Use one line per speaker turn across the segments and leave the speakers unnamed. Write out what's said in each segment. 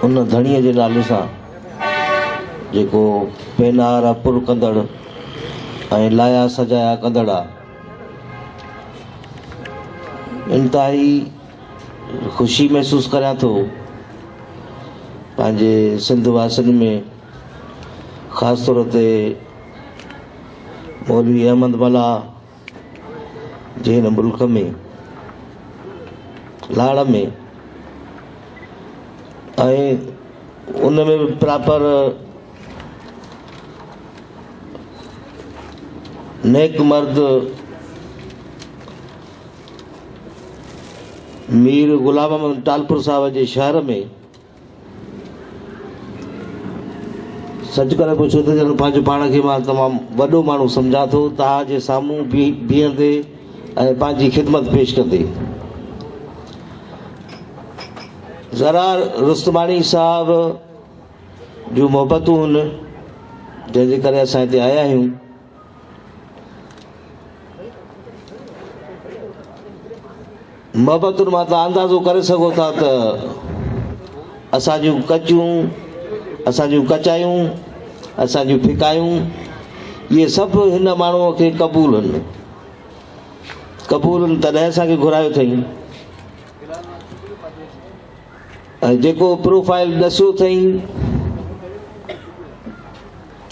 उन धणीअ जे नाले सां जेको पेनार पुर कंदड़ ऐं लाया सजाया कंदड़ आहे, इंतिहाई ख़ुशी महसूसु करियां थो पंहिंजे सिंध वासियुनि में, ख़ासि तौर ते मौलवी अहमद मला जे हिन मुल्क में लाड़ में, ऐं उन में बि प्रॉपर नेक मर्द मीर गुलाम अहमद टालपुर साहिब जे शहर में सच करे पुछो त ॼण पंहिंजो पाण खे मां तमामु वॾो माण्हू सम्झां थो तव्हांजे साम्हूं बीहंदे ऐं पंहिंजी ख़िदमत पेश कंदे। ज़रा रुस्तमानी साहब जूं मोहबतूं आहिनि जंहिंजे करे असां हिते आया आहियूं। मोहबतुनि मां तव्हां अंदाज़ो करे सघो था त असांजूं कचियूं, असांजूं कचायूं, असांजूं फिकायूं, इहे सभु हिन माण्हूअ खे क़बूल आहिनि। क़बूल आहिनि तॾहिं असांखे घुरायो अथई, ऐं जेको प्रोफाइल ॾसियो अथई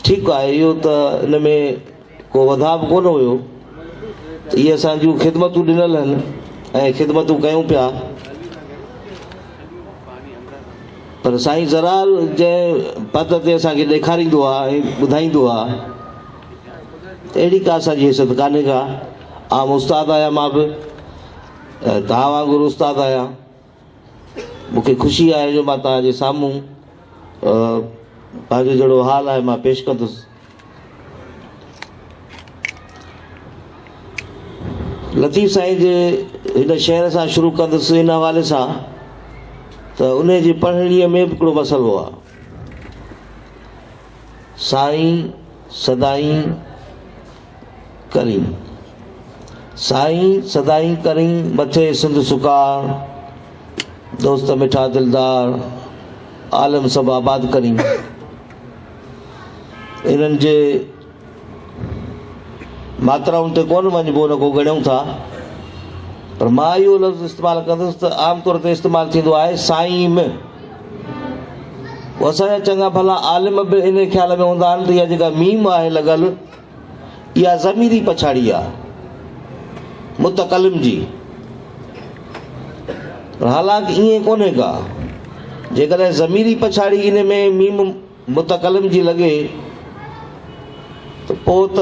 ठीकु आहे, इहो त हिन में को वधाव कोन हुयो, इहे असांजूं ख़िदमतूं ॾिनल आहिनि ऐं ख़िदमतूं कयूं पिया। पर साईं ज़रार जंहिं पद ते असांखे ॾेखारींदो आहे ऐं ॿुधाईंदो आहे त अहिड़ी का असांजी हैसियत कान्हे का। आम उस्ताद आहियां मां बि, तव्हां वांगुरु उस्ताद आहियां। मूंखे ख़ुशी आहे जो मां तव्हांजे साम्हूं पंहिंजो जहिड़ो हाल आहे मां पेश कंदुसि। लतीफ़ साईं जे हिन शहर सां शुरू कंदुसि हिन हवाले सां त उन जी पढ़णीअ में बि हिकिड़ो मसइलो आहे। साईं सदाईं करीम, साईं सदाईं करीम, मथे सिंध सुकार, दोस्त मिठा दिलदार, आलम सभु आबाद करीम। इन्हनि जे मात्राउनि ते कोन वञिबो, न को ॻणियूं था, पर मां इहो लफ़्ज़ इस्तेमालु कंदुसि त आमतौर ते इस्तेमालु थींदो आहे साईं में। असांजा चङा भला आलिम बि इन ख़्याल में हूंदा आहिनि त इहा जेका मीम आहे लॻल, इहा ज़मीरी पछाड़ी आहे मुतकलिम जी। हालांकि ईअं कोन्हे का, जेकॾहिं ज़मीरी पछाड़ी इन में मीम मुतकलिम जी लॻे त पोइ त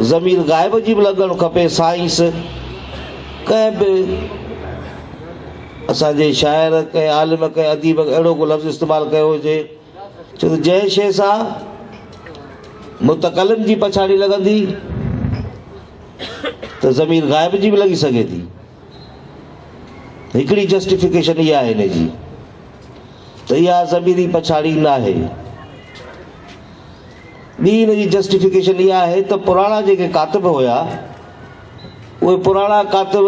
ज़मीर ग़ाइब जी बि लॻणु खपे। साइंस कंहिं बि असांजे शाइर, कंहिं आलिम, कंहिं अदीब अहिड़ो को लफ़्ज़ इस्तेमालु कयो हुजे, छो त जंहिं शइ सां मुतकलिम जी पछाड़ी लॻंदी त ज़मीर ग़ाइब जी बि लॻी सघे थी। हिकिड़ी जस्टिफिकेशन इहा आहे हिन जी त इहा ज़मीरी पछाड़ी न आहे। ॿी हिन जी जस्टिफिकेशन इहा आहे त पुराणा जेके कातिब हुया, उहे पुराणा कातिब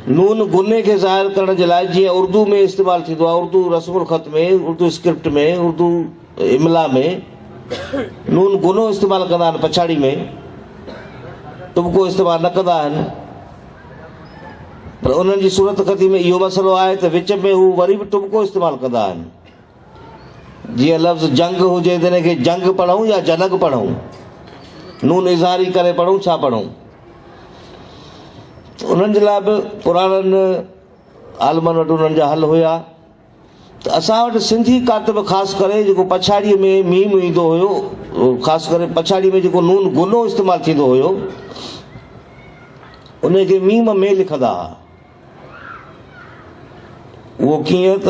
नून गुने खे ज़ाहिर करण जे लाइ, जीअं उर्दू में इस्तेमालु थींदो आहे, उर्दू रस्मुल ख़त में, उर्दू स्क्रिप्ट में, उर्दू इमला में नून गुनो इस्तेमालु कंदा आहिनि पछाड़ी में, तुबको इस्तेमालु न कंदा आहिनि। पर उन्हनि जी सूरत ख़ती में इहो मसइलो आहे त विच में हू वरी बि तुबको इस्तेमालु कंदा आहिनि। जीअं लफ़्ज़ जंग हुजे त हिन खे जंग पढ़ूं या जनग पढ़ूं, नून इज़हारी करे पढ़ूं, छा पढ़ूं। उन्हनि जे लाइ बि पुराणनि आलमनि वटि उन्हनि जा हल हुया। त असां वटि सिंधी कातिब ख़ासि करे जेको पछाड़ीअ में मीम ईंदो हुयो, ख़ासि करे पछाड़ी में जेको नून गुनो इस्तेमालु थींदो हुयो, उनखे मीम में लिखंदा हुआ। उहो कीअं त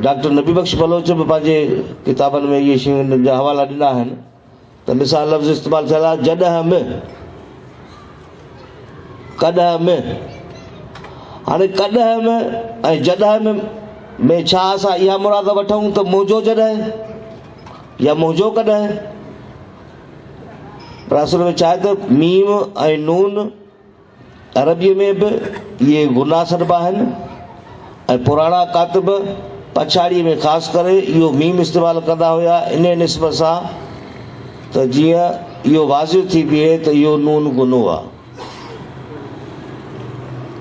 डॉक्टर नबी बख्श बलोच बि पंहिंजे किताबनि में इहे शयूं हिन जा हवाला ॾिना आहिनि। त मिसाल लफ़्ज़ इस्तेमालु थियल आहे जॾहिं में, कॾहिं में। हाणे कॾहिं में ऐं जॾहिं में छा असां इहा मुराद वठूं त मुंहिंजो जॾहिं या मुंहिंजो कॾहिं। पर असल में छा आहे त मीम ऐं नून अरबीअ में बि इहे गुना सॾिबा आहिनि, ऐं पुराणा कातिब पछाड़ीअ में ख़ासि करे इहो मीम इस्तेमालु कंदा हुया इन निस्बत सां त जीअं इहो वाज़िब थी बीहे त इहो नून गुनो आहे।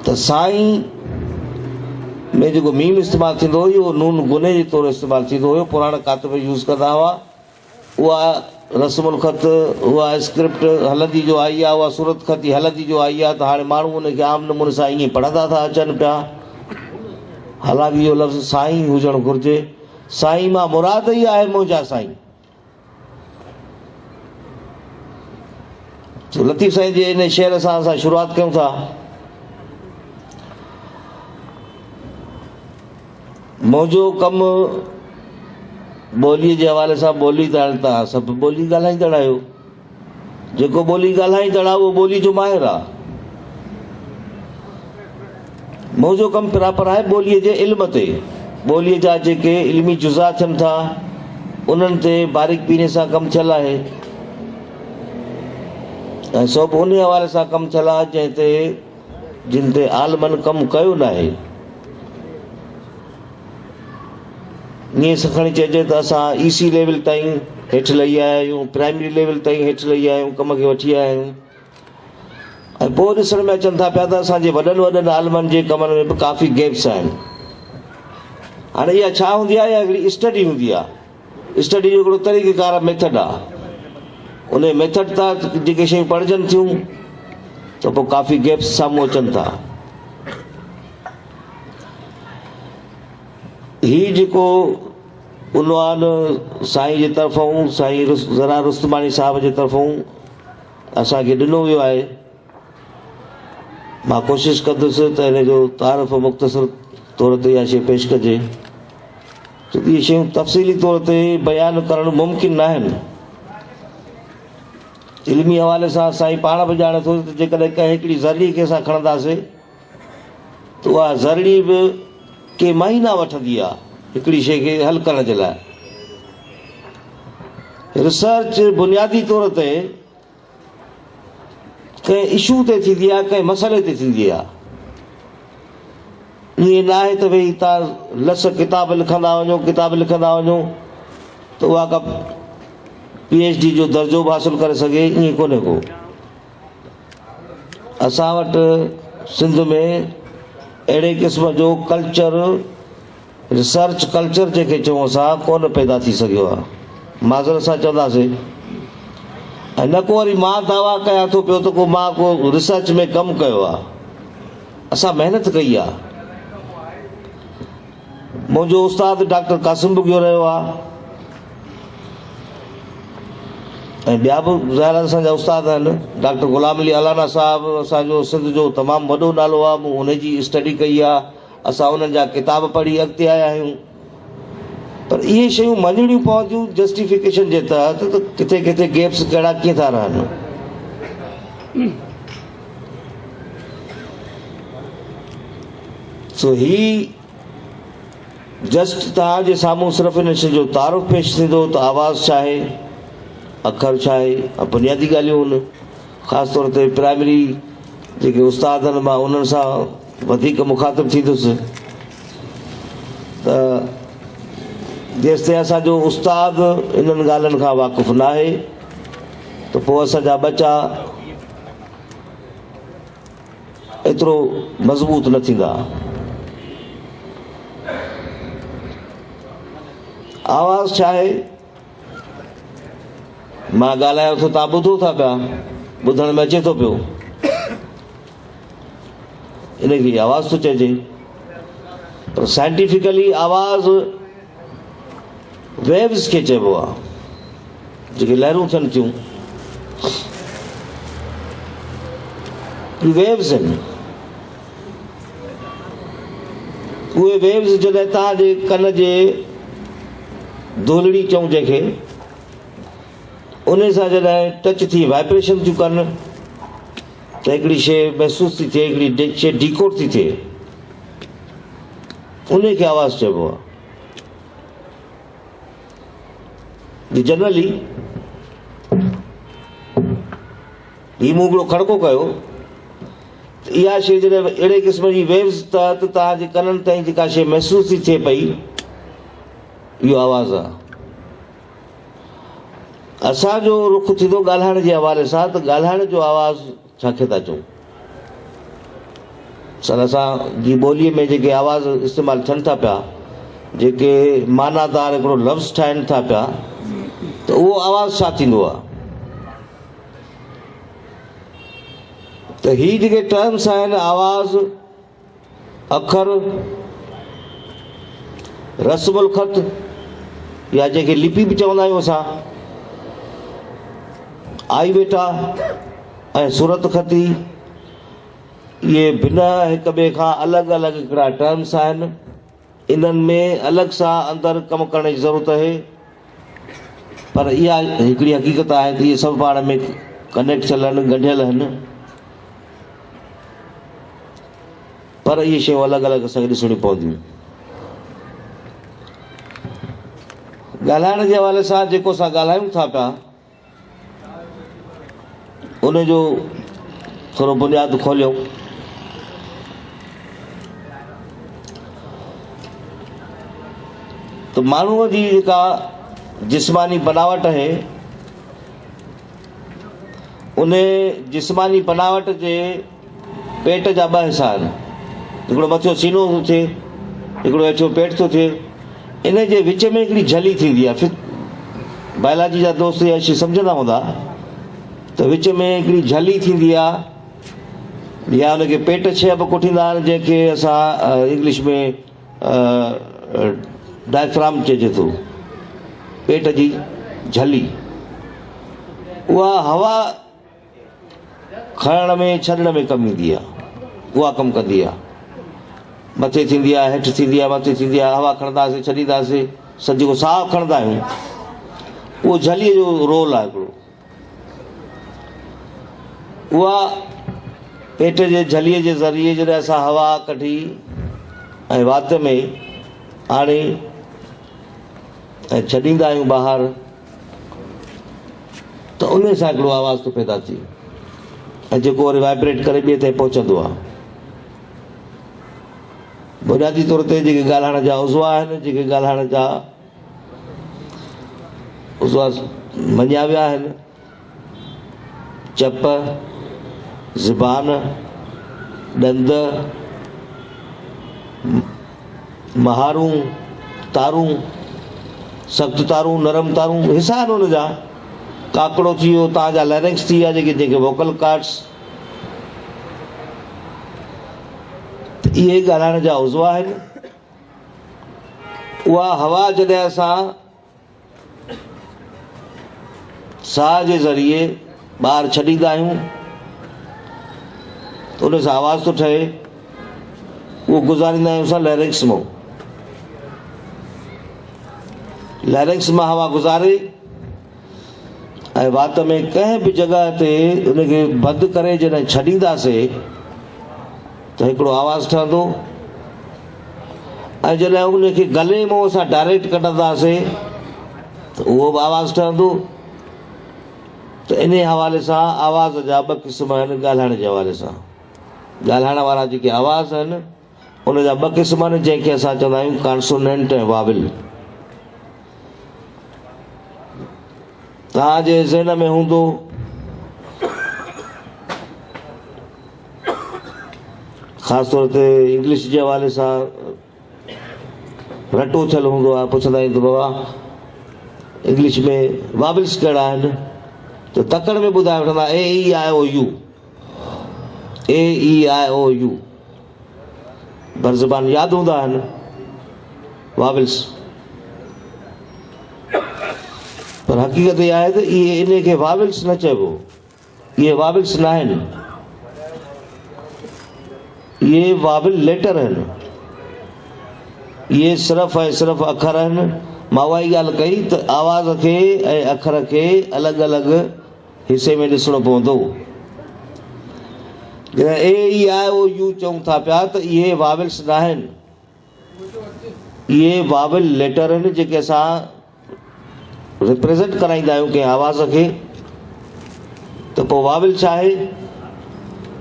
त साईं में जेको मीम इस्तेमालु थींदो हुयो इहो नून गुने जे तौरु इस्तेमालु थींदो हुयो। पुराणा कातिब यूज़ कंदा हुआ। उहा रस्मुल ख़त, उहा स्क्रिप्ट हलंदी जो आई आहे, उहा सूरत ख़ती हलंदी जो आई आहे, त हाणे माण्हू उनखे आम नमूने सां ईअं पढ़ंदा था अचनि पिया। हालांकि इहो लफ़्ज़ साईं हुजणु घुरिजे। साईं मां मुराद ई आहे मुंहिंजा साईं। लतीफ़ साईं जे इन शेर सां असां शुरूआति कयूं था। मुंहिंजो कमु ॿोलीअ जे हवाले सां ॿोली त हाणे तव्हां सभु ॿोली ॻाल्हाईंदड़ आहियो। जेको ॿोली ॻाल्हाईंदड़ आहे उहो ॿोली जो माहिर आहे। मुंहिंजो कमु प्रॉपर आहे ॿोलीअ जे इल्म ते। ॿोलीअ जा जेके इल्मी जुज़ा थियनि था उन्हनि ते बारीक पीने सां कमु थियलु आहे ऐं सभु उन हवाले सां कमु थियलु आहे जिन ते आलमनि कमु कयो न आहे। ईअं सिखणु चइजे त असां EC लेवल ताईं हेठि लही आया आहियूं, प्राइमरी लेवल ताईं हेठि लही आया आहियूं, कम खे वठी आया आहियूं। ऐं पोइ ॾिसण में अचनि था पिया त असांजे वॾनि वॾनि आलमनि जे कमनि में बि काफ़ी गैप्स आहिनि। हाणे इहा छा हूंदी आहे? इहा हिकिड़ी स्टडी हूंदी आहे। स्टडी जो हिकिड़ो तरीक़ेकार मेथड आहे। उन मेथड तां जेके शयूं पढ़जनि थियूं त पोइ काफ़ी गैप्स साम्हूं अचनि था। हीउ जेको उनवान साईं जे तरफ़ां, साईं ज़रा रुस्तमानी साहिब जे तरफ़ां असांखे ॾिनो वियो आहे। मां कोशिशि कंदुसि त हिन जो तारीफ़ मुख़्तसर तौर ते इहा शइ पेश कजे। छो कि इहे शयूं तफ़सीली तौर ते बयानु करणु मुमकिन न आहिनि। इल्मी हवाले सां साईं पाण बि ॼाणे थो त जेकॾहिं कंहिं हिकिड़ी ज़रड़ी खे असां खणंदासीं त उहा ज़रड़ी बि के महीना वठंदी आहे हिकिड़ी शइ खे हल करण जे लाइ। रिसर्च बुनियादी तौर ते कंहिं इशू ते थींदी आहे, कंहिं मसइले ते थींदी आहे। ईअं न आहे त भई तव्हां लस किताब लिखंदा वञो त उहा का PhD जो दर्जो बि हासिलु करे सघे, ईअं कोन्हे को। असां वटि सिंध में अहिड़े क़िस्म जो कल्चर, रिसर्च कल्चर जंहिंखे चऊं असां, कोन पैदा थी सघियो आहे। माज़र सां चवंदासीं। ऐं न को वरी मां दावा कयां थो पियो त मां को रिसर्च में कमु कयो आहे। असां महिनत कई आहे। मुंहिंजो उस्ताद डॉक्टर कासिम बुगियो रहियो आहे ऐं ॿिया बि ज़ाहिर असांजा उस्ताद आहिनि। डॉक्टर गुलाम अली अलाना साहिबु असांजो सिंध जो तमामु वॾो नालो आहे। मूं हुनजी स्टडी कई आहे। असां उन्हनि जा किताब पढ़ी अॻिते आया आहियूं। पर इहे शयूं मञणियूं पवंदियूं जस्टिफिकेशन जे तहत त किथे किथे गैप्स कहिड़ा कीअं था रहनि। सो ही जस्ट तव्हांजे साम्हूं सिर्फ़ु इन शइ जो तारुफ़ पेश थींदो त आवाज़ छा आहे, अखर छा आहे, बुनियादी ॻाल्हियूं आहिनि। ख़ासि तौर ते प्राइमरी जेके उस्ताद आहिनि, मां उन्हनि सां वधीक मुखातिब थींदुसि त जेसिताईं असांजो उस्ताद इन्हनि ॻाल्हियुनि खां वाक़ुफ़ु न आहे त पोइ असांजा ॿचा एतिरो मज़बूत न थींदा। आवाज़ छा आहे? मां ॻाल्हायां थो, तव्हां ॿुधो था पिया, ॿुधण में अचे थो पियो, इनखे आवाज़ थो चइजे। पर साइंटिफिकली आवाज़ वेव्स खे चइबो आहे, जेके लहरूं थियनि थियूं, वेव्स आहिनि। उहे वेव्स जॾहिं तव्हांजे कन जे दोलड़ी चऊं जंहिंखे, उन सां जॾहिं टच थी वाइब्रेशन थियूं कनि त हिकिड़ी शइ महसूसु थी थिए, हिकिड़ी शइ डीकोड थी थिए, उन खे आवाज़ चइबो आहे। जनरली ही मूं हिकिड़ो खड़को कयो, इहा शइ जॾहिं अहिड़े क़िस्म जी वेव्स तहत तव्हांजे कननि ताईं जेका शइ महसूसु थी थिए पई, इहो आवाज़ आहे। असांजो रुख थींदो ॻाल्हाइण जे हवाले सां त ॻाल्हाइण जो आवाज़ छाखे था चऊं। सर असांजी ॿोलीअ में जेके आवाज़ इस्तेमालु थियनि था पिया, जेके मानादार हिकिड़ो लफ़्ज़ ठाहिनि था पिया, त उहो आवाज़ छा थींदो आहे। त ही जेके टर्म्स आहिनि, आवाज़, अखर, रस्मुल ख़त या जंहिंखे लिपि बि चवंदा आहियूं असां, आई बेटा ऐं सूरत ख़ती, इहे भिन्न हिक ॿिए खां अलॻि अलॻि हिकिड़ा टर्म्स आहिनि। इन्हनि में अलॻि सां अंदरि कमु करण जी ज़रूरत आहे, पर इहा हिकिड़ी हक़ीक़त आहे त इहे सभु पाण में कनेक्ट थियल आहिनि, ॻंढियल आहिनि, पर इहे शयूं अलॻि अलॻि असांखे ॾिसणियूं पवंदियूं। ॻाल्हाइण जे हवाले सां जेको असां ॻाल्हायूं था पिया, उनजो थोरो बुनियादु खोलियूं। त माण्हूअ जी जेका जिस्मानी बनावट आहे, उन जिस्मानी बनावट जे पेट जा ॿ हिसा आहिनि। हिकिड़ो मथियो सीनो थो थिए, हिकिड़ो हेठियो पेट थो थिए। इन जे विच में हिकिड़ी झली थींदी आहे। बायोलॉजी जा दोस्त इहा शइ सम्झंदा हूंदा त विच में हिकिड़ी झली थींदी आहे, या हुनखे पेट छह कोठींदा आहिनि, जंहिंखे असां इंग्लिश में डायफ्राम चइजे थो, पेट जी झली। उहा हवा खणण में छॾण में कमु ईंदी आहे, उहा कमु कंदी आहे। मथे थींदी आहे, हेठि थींदी आहे, मथे थींदी आहे। हवा खणंदासीं, छॾींदासीं, जेको साहु खणंदा आहियूं, उहो झलीअ जो रोल आहे हिकिड़ो। उहा पेट जे झलीअ जे ज़रिए जॾहिं असां हवा कढी ऐं वात में आणे ऐं छॾींदा आहियूं ॿाहिरि, त उन सां हिकिड़ो आवाज़ थो पैदा थिए, ऐं जेको वरी वाइब्रेट करे ॿिए ताईं पहुचंदो आहे। बुनियादी तौर ते जेके ॻाल्हाइण जा उज़वा आहिनि, जेके ॻाल्हाइण जा उज़वा मञिया विया आहिनि, चप, ज़ुबान, ॾंद, महारूं, तारूं, सख़्तु तारूं, नरम तारूं, हिसा आहिनि हुन जा। काकड़ो थी वियो, तव्हांजा लैरिंग्स थी विया, जेके वोकल कार्ड्स, इहे ॻाल्हाइण जा उज़वा आहिनि। उहा हवा जॾहिं असां साह जे ज़रिए ॿाहिरि छॾींदा आहियूं, त उन सां आवाज़ थो ठहे। उहो गुज़ारींदा आहियूं असां लैरिंग्स मां। लैरिंग्स मां हवा गुज़ारे ऐं वात में कंहिं बि जॻह ते उनखे बंदि करे जॾहिं छॾींदासीं, त हिकिड़ो आवाज़ ठहंदो। ऐं जॾहिं उनखे गले मां असां डायरेक्ट कढंदासीं, त उहो बि आवाज़ ठहंदो। त इन हवाले सां आवाज़ जा ॿ क़िस्म आहिनि। ॻाल्हाइण जे हवाले सां ॻाल्हाइण वारा जेके आवाज़ आहिनि, उन जा ॿ क़िस्म आहिनि, जंहिंखे असां चवंदा आहियूं कॉन्सोनेंट ऐं वाविल। तव्हांजे ज़हन में हूंदो ख़ासि तौर ते इंग्लिश जे हवाले सां रटो थियल हूंदो आहे, पुछंदा आहियूं त बाबा इंग्लिश में वाविल्स कहिड़ा आहिनि, त तकड़ में ॿुधाए वठंदा AEIOU, AEIOU। बरज़बान यादि हूंदा आहिनि वाविल्स, पर हक़ीक़त इहा आहे त इहे इन खे वाविल्स न चइबो। इहे वाविल्स न आहिनि, इहे वाविल लेटर आहिनि। इहे सिर्फ़ु ऐं सिर्फ़ु अखर आहिनि। मां उहा ई ॻाल्हि कई त आवाज़ खे ऐं अखर खे अलॻि अलॻि हिसे में ॾिसणो पवंदो। जॾहिं AEIOU चऊं था पिया, त इहे वाविल्स न आहिनि, इहे वाविल लेटर आहिनि, जेके असां रिप्रेज़ेंट कराईंदा आहियूं कंहिं आवाज़ खे। त पोइ वाविल छा आहे?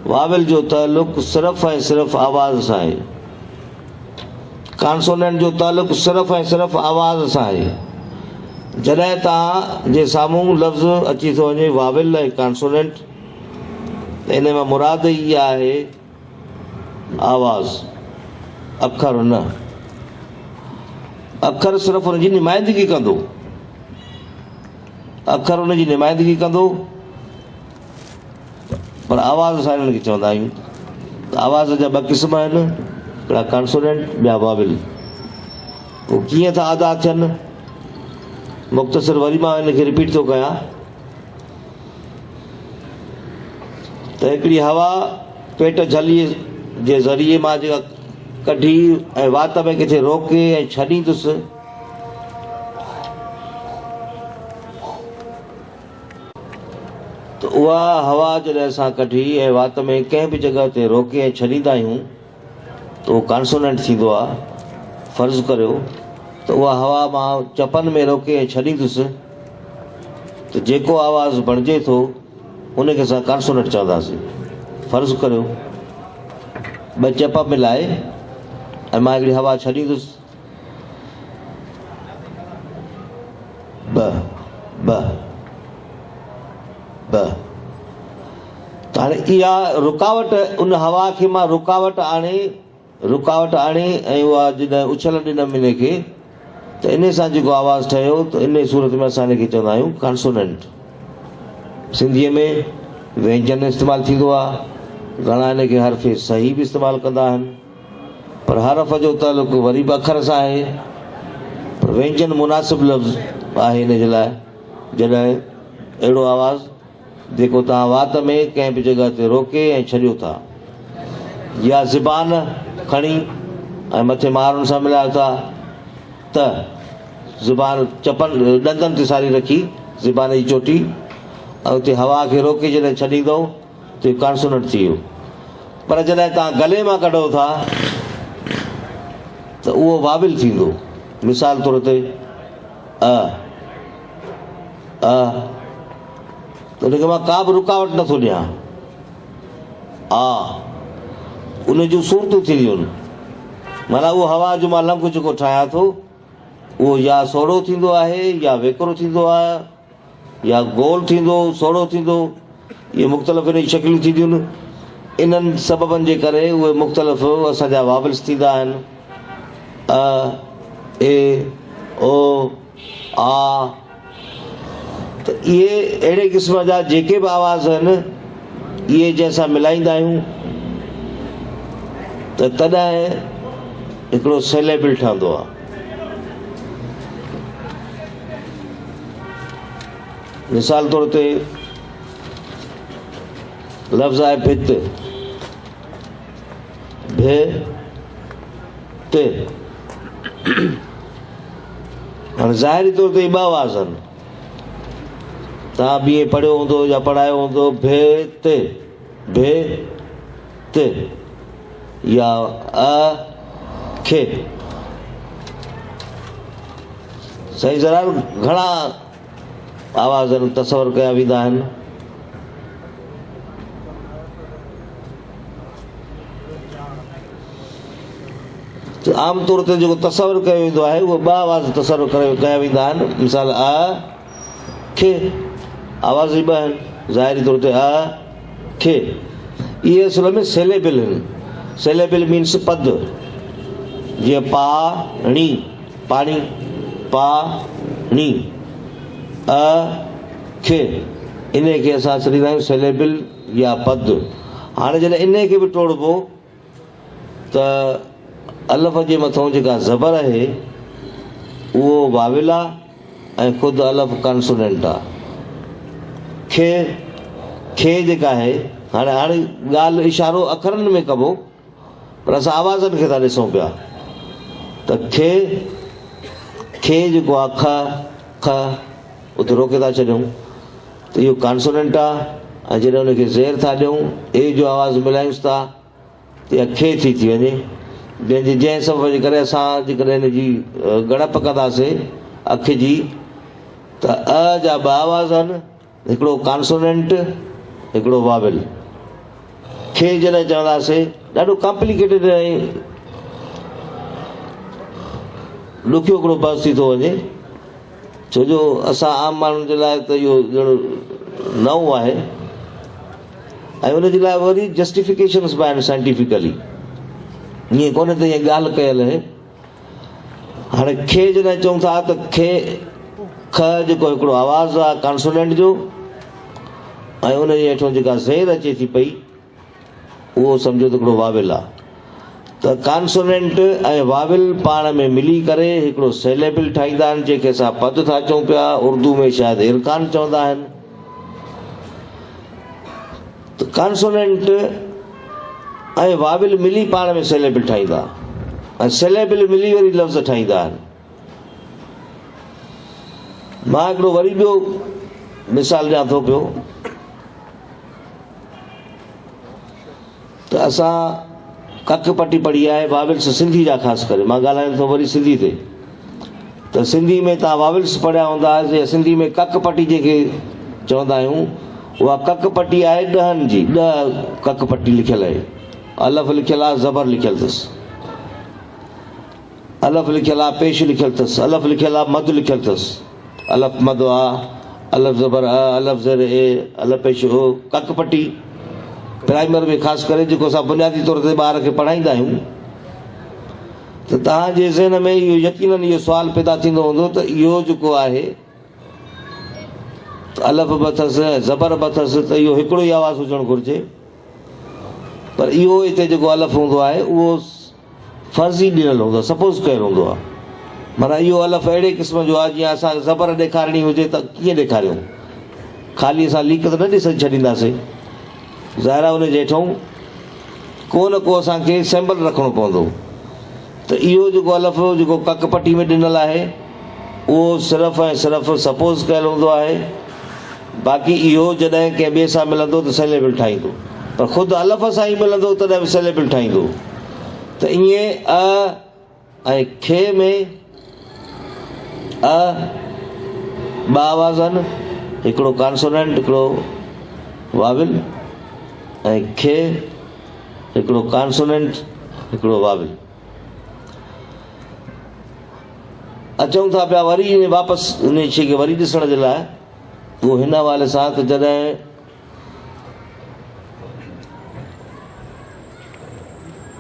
वाविल जो ताल्लुक़ सिर्फ़ु ऐं सिर्फ़ु आवाज़ सां आहे। कॉन्सोनेंट जो ताल्लुक़ सिर्फ़ु ऐं सिर्फ़ु आवाज़ सां आहे। जॾहिं तव्हां जे साम्हूं लफ़्ज़ अची थो वञे वाविल ऐं कॉन्सोनेंट, त इन मां मुराद इहा आहे आवाज़, अखर न। अखर सिर्फ़ु हुनजी नुमाइंदगी कंदो, अखर हुनजी नुमाइंदगी कंदो, पर आवाज़ असां हिननि खे चवंदा आहियूं। त आवाज़ जा ॿ क़िस्म आहिनि, हिकिड़ा कॉन्सोनेंट, ॿिया वाविल। पोइ कीअं था अदा थियनि, मुख़्तसिर वरी मां हिनखे रिपीट थो कयां त हिकिड़ी हवा पेट झलीअ जे ज़रिए मां जेका कढी ऐं वात में किथे रोके ऐं छॾींदुसि, त उहा हवा जॾहिं असां कढी ऐं वात में कंहिं बि जॻह ते रोके ऐं छॾींदा आहियूं त उहो कॉन्सोनेंट थींदो आहे। फ़र्ज़ु करियो त उहा हवा मां चपनि में रोके ऐं छॾींदुसि, त जेको आवाज़ु बणिजे थो उनखे असां कॉन्सोनेंट चवंदासीं। फ़र्ज़ु करियो ॿ चप मिलाए ऐं मां हिकिड़ी हवा छॾींदुसि, ब ब ब, त हाणे इहा रुकावट, उन हवा खे मां रुकावट आणे ऐं उहा जॾहिं उछल ॾिनमि हिन खे, त इन सां जेको आवाज़ु ठहियो, त इन सूरत में असां हिनखे चवंदा आहियूं कॉन्सोनेंट। सिंधीअ में व्यंजन इस्तेमालु थींदो आहे, घणा हिनखे हर्फ़ सही बि इस्तेमालु कंदा आहिनि, पर हरफ़ जो तालुक़ु वरी बि अखर सां आहे। पर व्यंजन मुनासिब लफ़्ज़ आहे हिन जे लाइ, जॾहिं अहिड़ो आवाज़ु जेको तव्हां वात में कंहिं बि जॻह ते रोके ऐं छॾियो था, या ज़बान खणी ऐं मथे माण्हुनि सां मिलायो था, त ज़ुबान चपनि ॾंदनि ते सारी रखी ज़बान जी चोटी, ऐं उते हवा खे रोके जॾहिं छॾींदो त इहो कॉन्सोनेंट थी वियो। पर जॾहिं तव्हां गले मां कढो था त उहो वाविल थींदो। मिसाल तौर ते त उनखे मां का बि रुकावट नथो ॾियां, उन जूं सूरतूं थींदियूं आहिनि। माना उहो हवा जो मां लंघ जेको ठाहियां थो, उहो या सोढ़ो थींदो आहे, या वेकिरो थींदो आहे, या गोल थींदो, सोढ़ो थींदो, इहे मुख़्तलिफ़ इन जी शकिलियूं थींदियूं आहिनि। इन्हनि सबबनि जे करे उहे मुख़्तलिफ़ असांजा वाविल्स थींदा आहिनि। ए ओ आ, त इहे अहिड़े क़िस्म जा जेके बि आवाज़ आहिनि, इहे जंहिंसां मिलाईंदा आहियूं त तॾहिं हिकिड़ो सेलेबिल ठहंदो आहे। मिसाल तौर ते लफ़्ज़ आहे भित, भे ते। हाणे ज़ाहिरी तौर ते ॿ आवाज़ आहिनि, तव्हां बि इएं पढ़ियो हूंदो या पढ़ायो हूंदो, भे ते, या खे। सही ज़रा घणा आवाज़ तसवर कया वेंदा आहिनि। आम तौर ते जेको तसवर कयो वेंदो आहे, उहे ॿ आवाज़ तसवर कया वेंदा आहिनि। मिसाल खे, आवाज़ ई ॿ आहिनि, ज़ाहिरी तौर ते खे। इहे असल में सेलेबिल आहिनि। सेलेबिल मीन्स पद, जीअं पाणी, पाणी, पाणी, खे, इन खे असां छॾींदा आहियूं सेलेबिल या पद। हाणे जॾहिं इन खे बि टोड़बो त अलफ़ जे मथां जेका ज़बर आहे उहो वाविल आहे ऐं ख़ुदि अलफ़ कॉन्सोनेंट आहे। खे जेका आहे, हाणे ॻाल्हि इशारो अखरनि में कबो, पर असां आवाज़नि खे था ॾिसूं पिया, त खे जेको आहे ख उते रोके था छॾियूं, त इहो कॉन्सोनेंट आहे। ऐं जॾहिं उनखे ज़ेर था ॾियूं, ए जो आवाज़ु मिलायूंसि था, त इहा खे थी वञे। जंहिं सबब जे करे असां जेकॾहिं हिन जी ॻणप कंदासीं अख जी, त जा ॿ आवाज़ आहिनि, हिकिड़ो कॉन्सोनेंट, हिकिड़ो वाविल। खे जॾहिं चवंदासीं, ॾाढो कॉम्प्लिकेटेड ऐं ॾुखियो हिकिड़ो बस थी थो वञे, छो जो असां आम माण्हुनि जे लाइ त इहो ॼण नओं आहे ऐं उनजे लाइ वरी जस्टिफिकेशन्स बि आहिनि साइंटिफिकली, ईअं कोन्हे त ईअं ॻाल्हि कयल आहे। हाणे खे जॾहिं चऊं था त खे ख जेको हिकिड़ो आवाज़ु आहे कॉन्सोनेंट जो ऐं उनजे हेठो जेका ज़ेर अचे थी पई उहो सम्झो त हिकिड़ो वाविल आहे। त कॉन्सोनेंट ऐं वाविल पाण में मिली करे हिकिड़ो सेलेबल ठाहींदा आहिनि, जंहिंखे असां पद था चऊं पिया, उर्दू में शायदि इरकान चवंदा आहिनि। त कॉन्सोनेंट ऐं वाविल मिली पाण में सेलेबल ठाहींदा ऐं सेलेबल मिली वरी लफ़्ज़ ठाहींदा आहिनि। मां हिकिड़ो वरी ॿियो मिसाल ॾियां थो पियो त असां कक पटी पढ़ी आहे वाविल्स सिंधी जा, ख़ासि करे मां ॻाल्हायां थो वरी सिंधी ते। त सिंधी में तव्हां वाविल्स पढ़िया हूंदा, सिंधी में कक पटी जंहिंखे चवंदा आहियूं उहा कक पटी आहे 10 जी, 10 कक पटी लिखियल आहे। अलफ़ लिखियल आहे, ज़बर लिखियल अथसि, अलफ़ लिखियल आहे, पेश लिखियल अथसि, अलफ़ लिखियल आहे, मद लिखियल अथसि, अलफ़ मद आहे, अलफ़ ज़बर अलफ़ ज़र ए, अलफ़ पेश हो। कक पटी प्राइमर में ख़ासि करे जेको असां बुनियादी तौर ते ॿार खे पढ़ाईंदा आहियूं, त तव्हांजे ज़हन में इहो यकीनन इहो सुवालु पैदा थींदो हूंदो त इहो जेको आहे अलफ़ बि अथसि, ज़बर बि अथसि, त इहो हिकिड़ो ई आवाज़ु हुजणु घुरिजे। पर इहो हिते जेको अलफ़ हूंदो आहे उहो फर्ज़ी ॾिनल हूंदो आहे, सपोज़ कयल हूंदो आहे। माना इहो अलफ़ अहिड़े क़िस्म जो आहे जीअं असां ज़बर ॾेखारणी हुजे त कीअं ॾेखारियूं, ख़ाली असां लीक त न ॾिसी छॾींदासीं, ज़ाहिर आहे उनजे हेठूं को न को असांखे सैम्पल रखिणो पवंदो। त इहो जेको अलफ़ जेको कक पटी में ॾिनल आहे उहो सिर्फ़ु ऐं सिर्फ़ु सपोज़ कयल हूंदो आहे। बाक़ी इहो जॾहिं कंहिं ॿिए सां मिलंदो त सेलेबल ठाहींदो, पर ख़ुदि अलफ़ सां ई मिलंदो तॾहिं बि सेलेबल ठाहींदो। त ईअं अ ऐं खे में ॿ आवाज़ आहिनि, हिकिड़ो कॉन्सोनेंट हिकिड़ो वाविल, ऐं खे हिकिड़ो कॉन्सोनेंट हिकिड़ो वाविल। अचूं था पिया वरी वापसि उन शइ खे वरी ॾिसण जे लाइ, उहो हिन हवाले सां त जॾहिं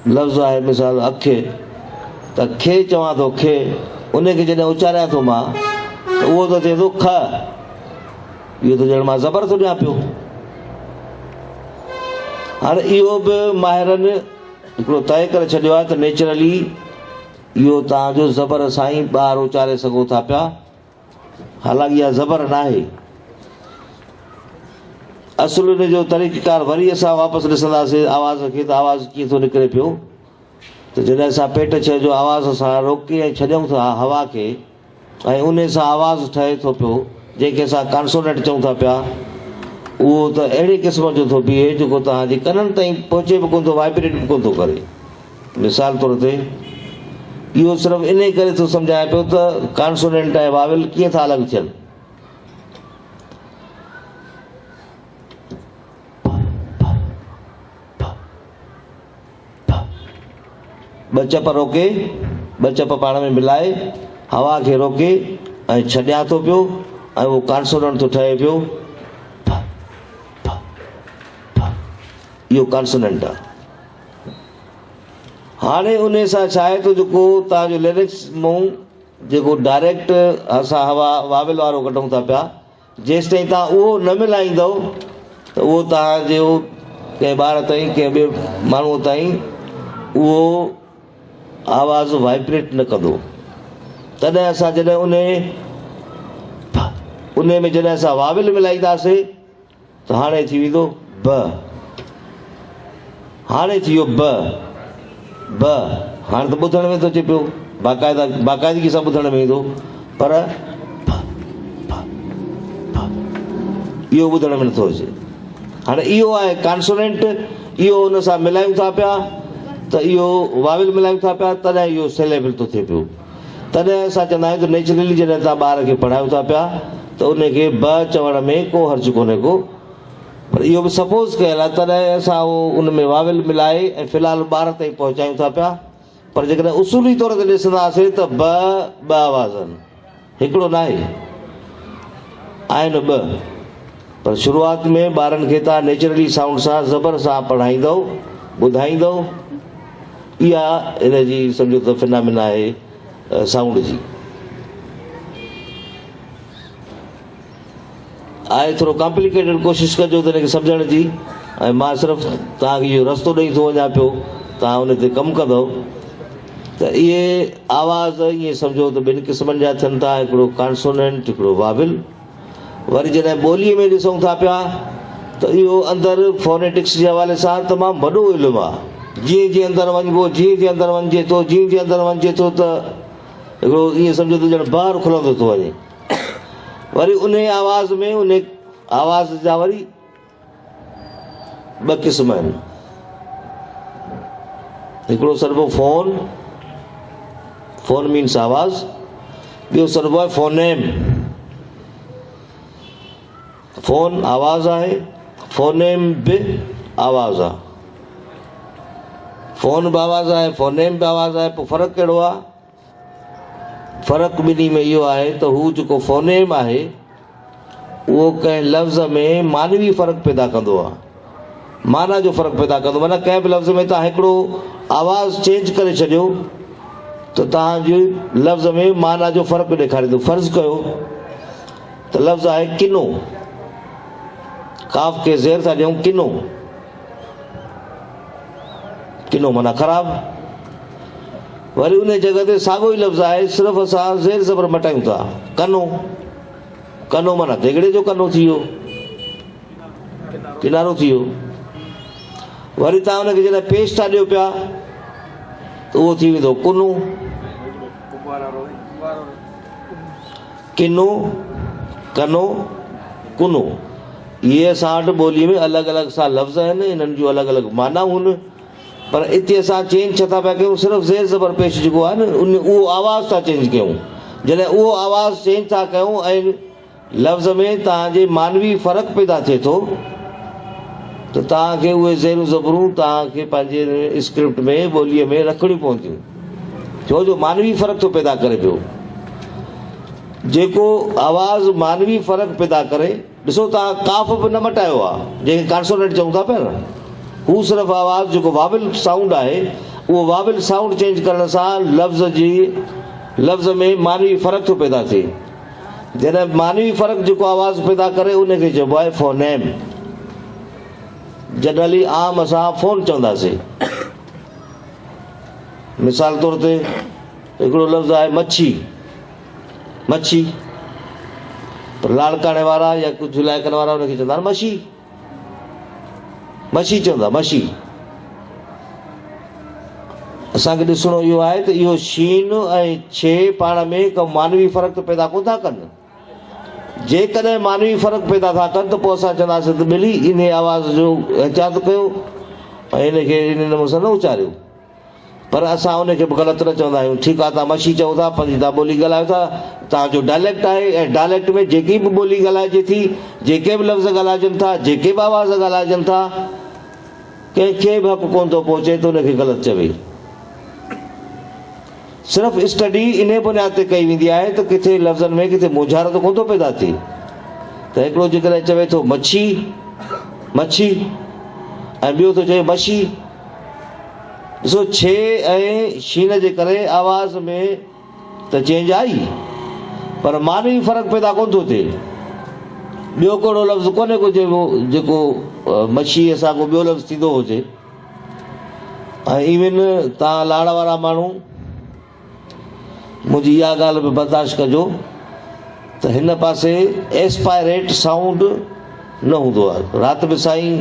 लफ़्ज़ आहे मिसाल अखे, त खे चवां थो खे, उनखे जॾहिं उचारियां थो मां त उहो त थिए थो ख, इहो त ॼण मां ज़बर थो ॾियां पियो। हाणे इहो बि माहिरनि हिकिड़ो तइ करे छॾियो आहे त नेचुरली इहो तव्हांजो ज़बर सां ई ॿाहिरि उचारे सघो था पिया, हालांकि इहा ज़बर न आहे। असुलु हिन जो तरीक़ेकार वरी असां वापसि ॾिसंदासीं आवाज़ खे, त आवाज़ु कीअं थो निकिरे पियो। त जॾहिं असां पेट छह जो आवाज़ सां रोके ऐं छॾियूं था हवा खे, ऐं उन सां आवाज़ु ठहे थो पियो जंहिंखे असां कॉन्सोनेंट चऊं था पिया, उहो त अहिड़े क़िस्म जो थो बीहे जेको तव्हांजे कननि ताईं पहुचे बि कोन थो, वाइब्रेट बि कोन थो करे। मिसाल तौर ते इहो सिर्फ़ु इन करे थो सम्झाए पियो त कॉन्सोनेंट ऐं वाविल कीअं था अलॻि थियनि। ॿ चप रोके, ॿ चप पाण में मिलाए हवा खे रोके ऐं छॾियां थो पियो ऐं उहो कॉन्सोनेंट थो ठहे पियो, इहो कॉन्सोनेंट आहे। हाणे उन सां छा आहे त जेको तव्हांजो लिरिक्स मूं जेको डायरेक्ट असां हवा वाविल वारो कढूं था पिया, जेसि ताईं तव्हां उहो न मिलाईंदव त उहो तव्हांजो कंहिं ॿार ताईं कंहिं ॿिए माण्हूअ ताईं उहो आवाज़ु वाइब्रेट न कंदो। तॾहिं असां जॾहिं उन में जॾहिं असां वाविल मिलाईंदासीं त हाणे थी वेंदो ब, हाणे थी वियो ब, हाणे त ॿुधण में थो अचे पियो, बाक़ाइदगी सां ॿुधण में ईंदो, पर इहो ॿुधण में नथो अचे। हाणे इहो आहे कॉन्सोनेंट, इहो हुन सां मिलायूं था पिया त इहो वाविल मिलायूं था पिया, तॾहिं इहो सेलेबल थो थिए पियो। तॾहिं असां चवंदा आहियूं त नेचुरली जॾहिं तव्हां ॿार खे पढ़ायो था पिया त उनखे ब चवण में को हर्ज कोन्हे को, पर इहो बि सपोज़ कयल आहे। तॾहिं असां उहो उन में वाविल मिलाए ऐं फ़िलहालु ॿार ताईं पहुचायूं था पिया पर जेकॾहिं उसूली तौर ते ॾिसंदासीं त ॿ आवाज़ आहिनि, हिकिड़ो न आहे, आहिनि ॿ। पर शुरूआत में ॿारनि खे तव्हां नेचुरली साउंड सां ज़बर सां पढ़ाईंदव, ॿुधाईंदव, इहा इन जी सम्झो त फिनामिना आहे साउंड जी। आहे थोरो कॉम्प्लिकेटेड, कोशिशि कजो त हिनखे सम्झण जी। ऐं मां सिर्फ़ु तव्हांखे इहो रस्तो ॾेई थो वञा पियो, तव्हां उन ते कमु कंदव। त इहे आवाज़ ईअं सम्झो त ॿिनि क़िस्मनि जा थियनि था, हिकिड़ो कॉन्सोनेंट, हिकिड़ो वाविल। वरी जॾहिं ॿोलीअ में ॾिसूं था पिया त इहो अंदरि फोनेटिक्स जे हवाले सां तमामु वॾो इल्मु आहे। जीअं जीअं अंदरि वञिबो, जीअं जीअं अंदरि वञिजे थो, जीअं जीअं अंदरि वञिजे थो, त हिकिड़ो ईअं सम्झो त ॼण ॿाहिरि खुलंदो थो वञे। वरी उन आवाज़ में, उन आवाज़ जा वरी ॿ क़िस्म आहिनि। हिकिड़ो सॾिबो फोन, फोन मीन्स आवाज़, ॿियो सॾिबो आहे फोनेम। फोन आवाज़ आहे, फोनेम बि आवाज़ आहे। फोन बि आवाज़ आहे, फोनेम बि आवाज़ आहे। पोइ फ़र्क़ु कहिड़ो आहे? फ़र्क़ु ॿिन्ही में इहो आहे त हू जेको फोनेम आहे उहो कंहिं लफ़्ज़ में मानवी फ़र्क़ु पैदा कंदो आहे, माना जो फ़र्क़ु पैदा कंदो। माना कंहिं बि लफ़्ज़ में तव्हां हिकिड़ो आवाज़ चेंज करे छॾियो त तव्हांजे लफ़्ज़ में माना जो फ़र्क़ु ॾेखारींदो। फ़र्ज़ु कयो त लफ़्ज़ आहे किनो, काफ़ खे ज़ेर था ॾियूं, किनो, किनो माना ख़राबु। वरी उन जॻह ते साॻियो ई लफ़्ज़ आहे, सिर्फ़ु असां ज़ेर ज़बर मटायूं था, कनो। कनो माना देगिड़े जो कनो थी वियो, किनारो थी वियो। वरी तव्हां हुनखे जॾहिं पेश था ॾियो पिया त उहो थी वेंदो कुनो, किनो, कनो, कुनो। इहे असां वटि ॿोलीअ में अलॻि अलॻि सां लफ़्ज़ आहिनि, इन्हनि जूं अलॻि अलॻि मानाऊं आहिनि। पर हिते असां चेंज छा था पिया कयूं? सिर्फ़ु ज़ेर ज़बर पेश जेको आहे न, उहो आवाज़ था चेंज कयूं। जॾहिं उहो आवाज़ चेंज था कयूं ऐं लफ़्ज़ में तव्हांजे मानवी फ़र्क़ु पैदा थिए थो त तव्हांखे उहे ज़ेरूं ज़बरूं तव्हांखे पंहिंजे स्क्रिप्ट में, ॿोलीअ में रखणियूं पवंदियूं, छो जो मानवी फ़र्क़ु थो पैदा करे पियो। जेको आवाज़ मानवी फ़र्क़ु पैदा करे, ॾिसो तव्हां काफ़ बि न मटायो आहे, जंहिंखे कॉन्सोनेंट चऊं था पिया न, हू सिर्फ़ु आवाज़ जेको वाविल साउंड आहे, उहो वाविल साउंड चेंज करण सां लफ़्ज़ में मानवी फ़र्क़ु थो पैदा थिए। जॾहिं मानवी फ़र्क़ु जेको आवाज़ पैदा करे उनखे चइबो आहे फोनेम। जनरली आम असां फ़ोन चवंदासीं। मिसाल तौर ते हिकिड़ो लफ़्ज़ आहे मच्छी, मच्छी, पर लाड़काणे वारा या कुझु इलाइक़नि वारा हुनखे चवंदा आहिनि मच्छी, मच्छी चवंदा, मच्छी। असांखे ॾिसणो इहो आहे त इहो शीन ऐं छे पाण में को मानवी फ़र्क़ु पैदा कोन था कनि। जेकॾहिं मानवी फ़र्क़ु पैदा था कनि त पोइ असां चवंदासीं त ॿिली इन आवाज़ जो एहतियात कयो ऐं हिनखे इन नमूने सां न उचारियो। पर असां उनखे बि ग़लति न चवंदा आहियूं। ठीकु आहे, तव्हां मच्छी चओ था, पंहिंजी तव्हां ॿोली ॻाल्हायो था, तव्हांजो डायलेक्ट आहे, ऐं डायलेक्ट में जेकी बि ॿोली ॻाल्हाइजे थी, जेके बि लफ़्ज़ ॻाल्हाइजनि था, जेके बि आवाज़ ॻाल्हाइजनि था, कंहिंखे बि हक़ु कोन थो पहुचे त उनखे ग़लति चवे। सिर्फ़ु स्टडी इन बुनियाद ते कई वेंदी आहे त किथे लफ़्ज़नि में किथे मुझारत कोन थो पैदा थिए। त हिकिड़ो जेकॾहिं चवे थो मच्छी, मच्छी, ऐं ॿियो थो चए मच्छी, ॾिसो छे ऐं शीन जे करे आवाज़ में त चेंज आई, पर मानवी फ़र्क़ु पैदा कोन थो थिए। ॿियो कहिड़ो लफ़्ज़ कोन्हे को जेको मच्छीअ सां को ॿियो लफ़्ज़ थींदो हुजे। ऐं इवन तव्हां लाड़ वारा माण्हू, मुंहिंजी इहा ॻाल्हि बि बर्दाश्त कजो त हिन पासे एस्पायरेट साउंड न हूंदो आहे। राति बि साईं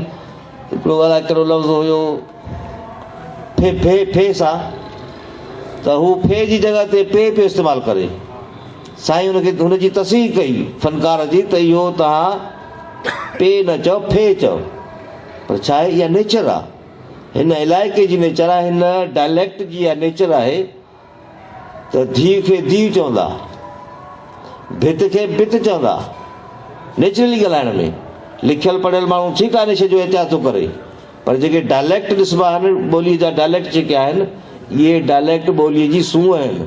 हिकिड़ो अलाए कहिड़ो लफ़्ज़ हुयो फे फे फे सां, त हू फे जी जॻह ते पे पियो इस्तेमालु करे। साईं हुनजी तस्वीर कई फ़नकार जी त इहो तव्हां पे न चओ, फे चओ। पर छा आहे, इहा नेचर आहे, हिन इलाइक़े जी नेचर आहे, हिन डायलेक्ट जी इहा नेचर आहे त धीउ खे धीउ चवंदा, भित खे भित चवंदा, नेचुरली ॻाल्हाइण में। लिखियल पढ़ियल माण्हू ठीकु आहे, इन शइ जो एहतियात थो करे, पर जेके डायलेक्ट ॾिसबा आहिनि, ॿोलीअ जा डायलेक्ट जेके आहिनि, इहे डायलेक्ट ॿोलीअ जी सूंहं आहिनि।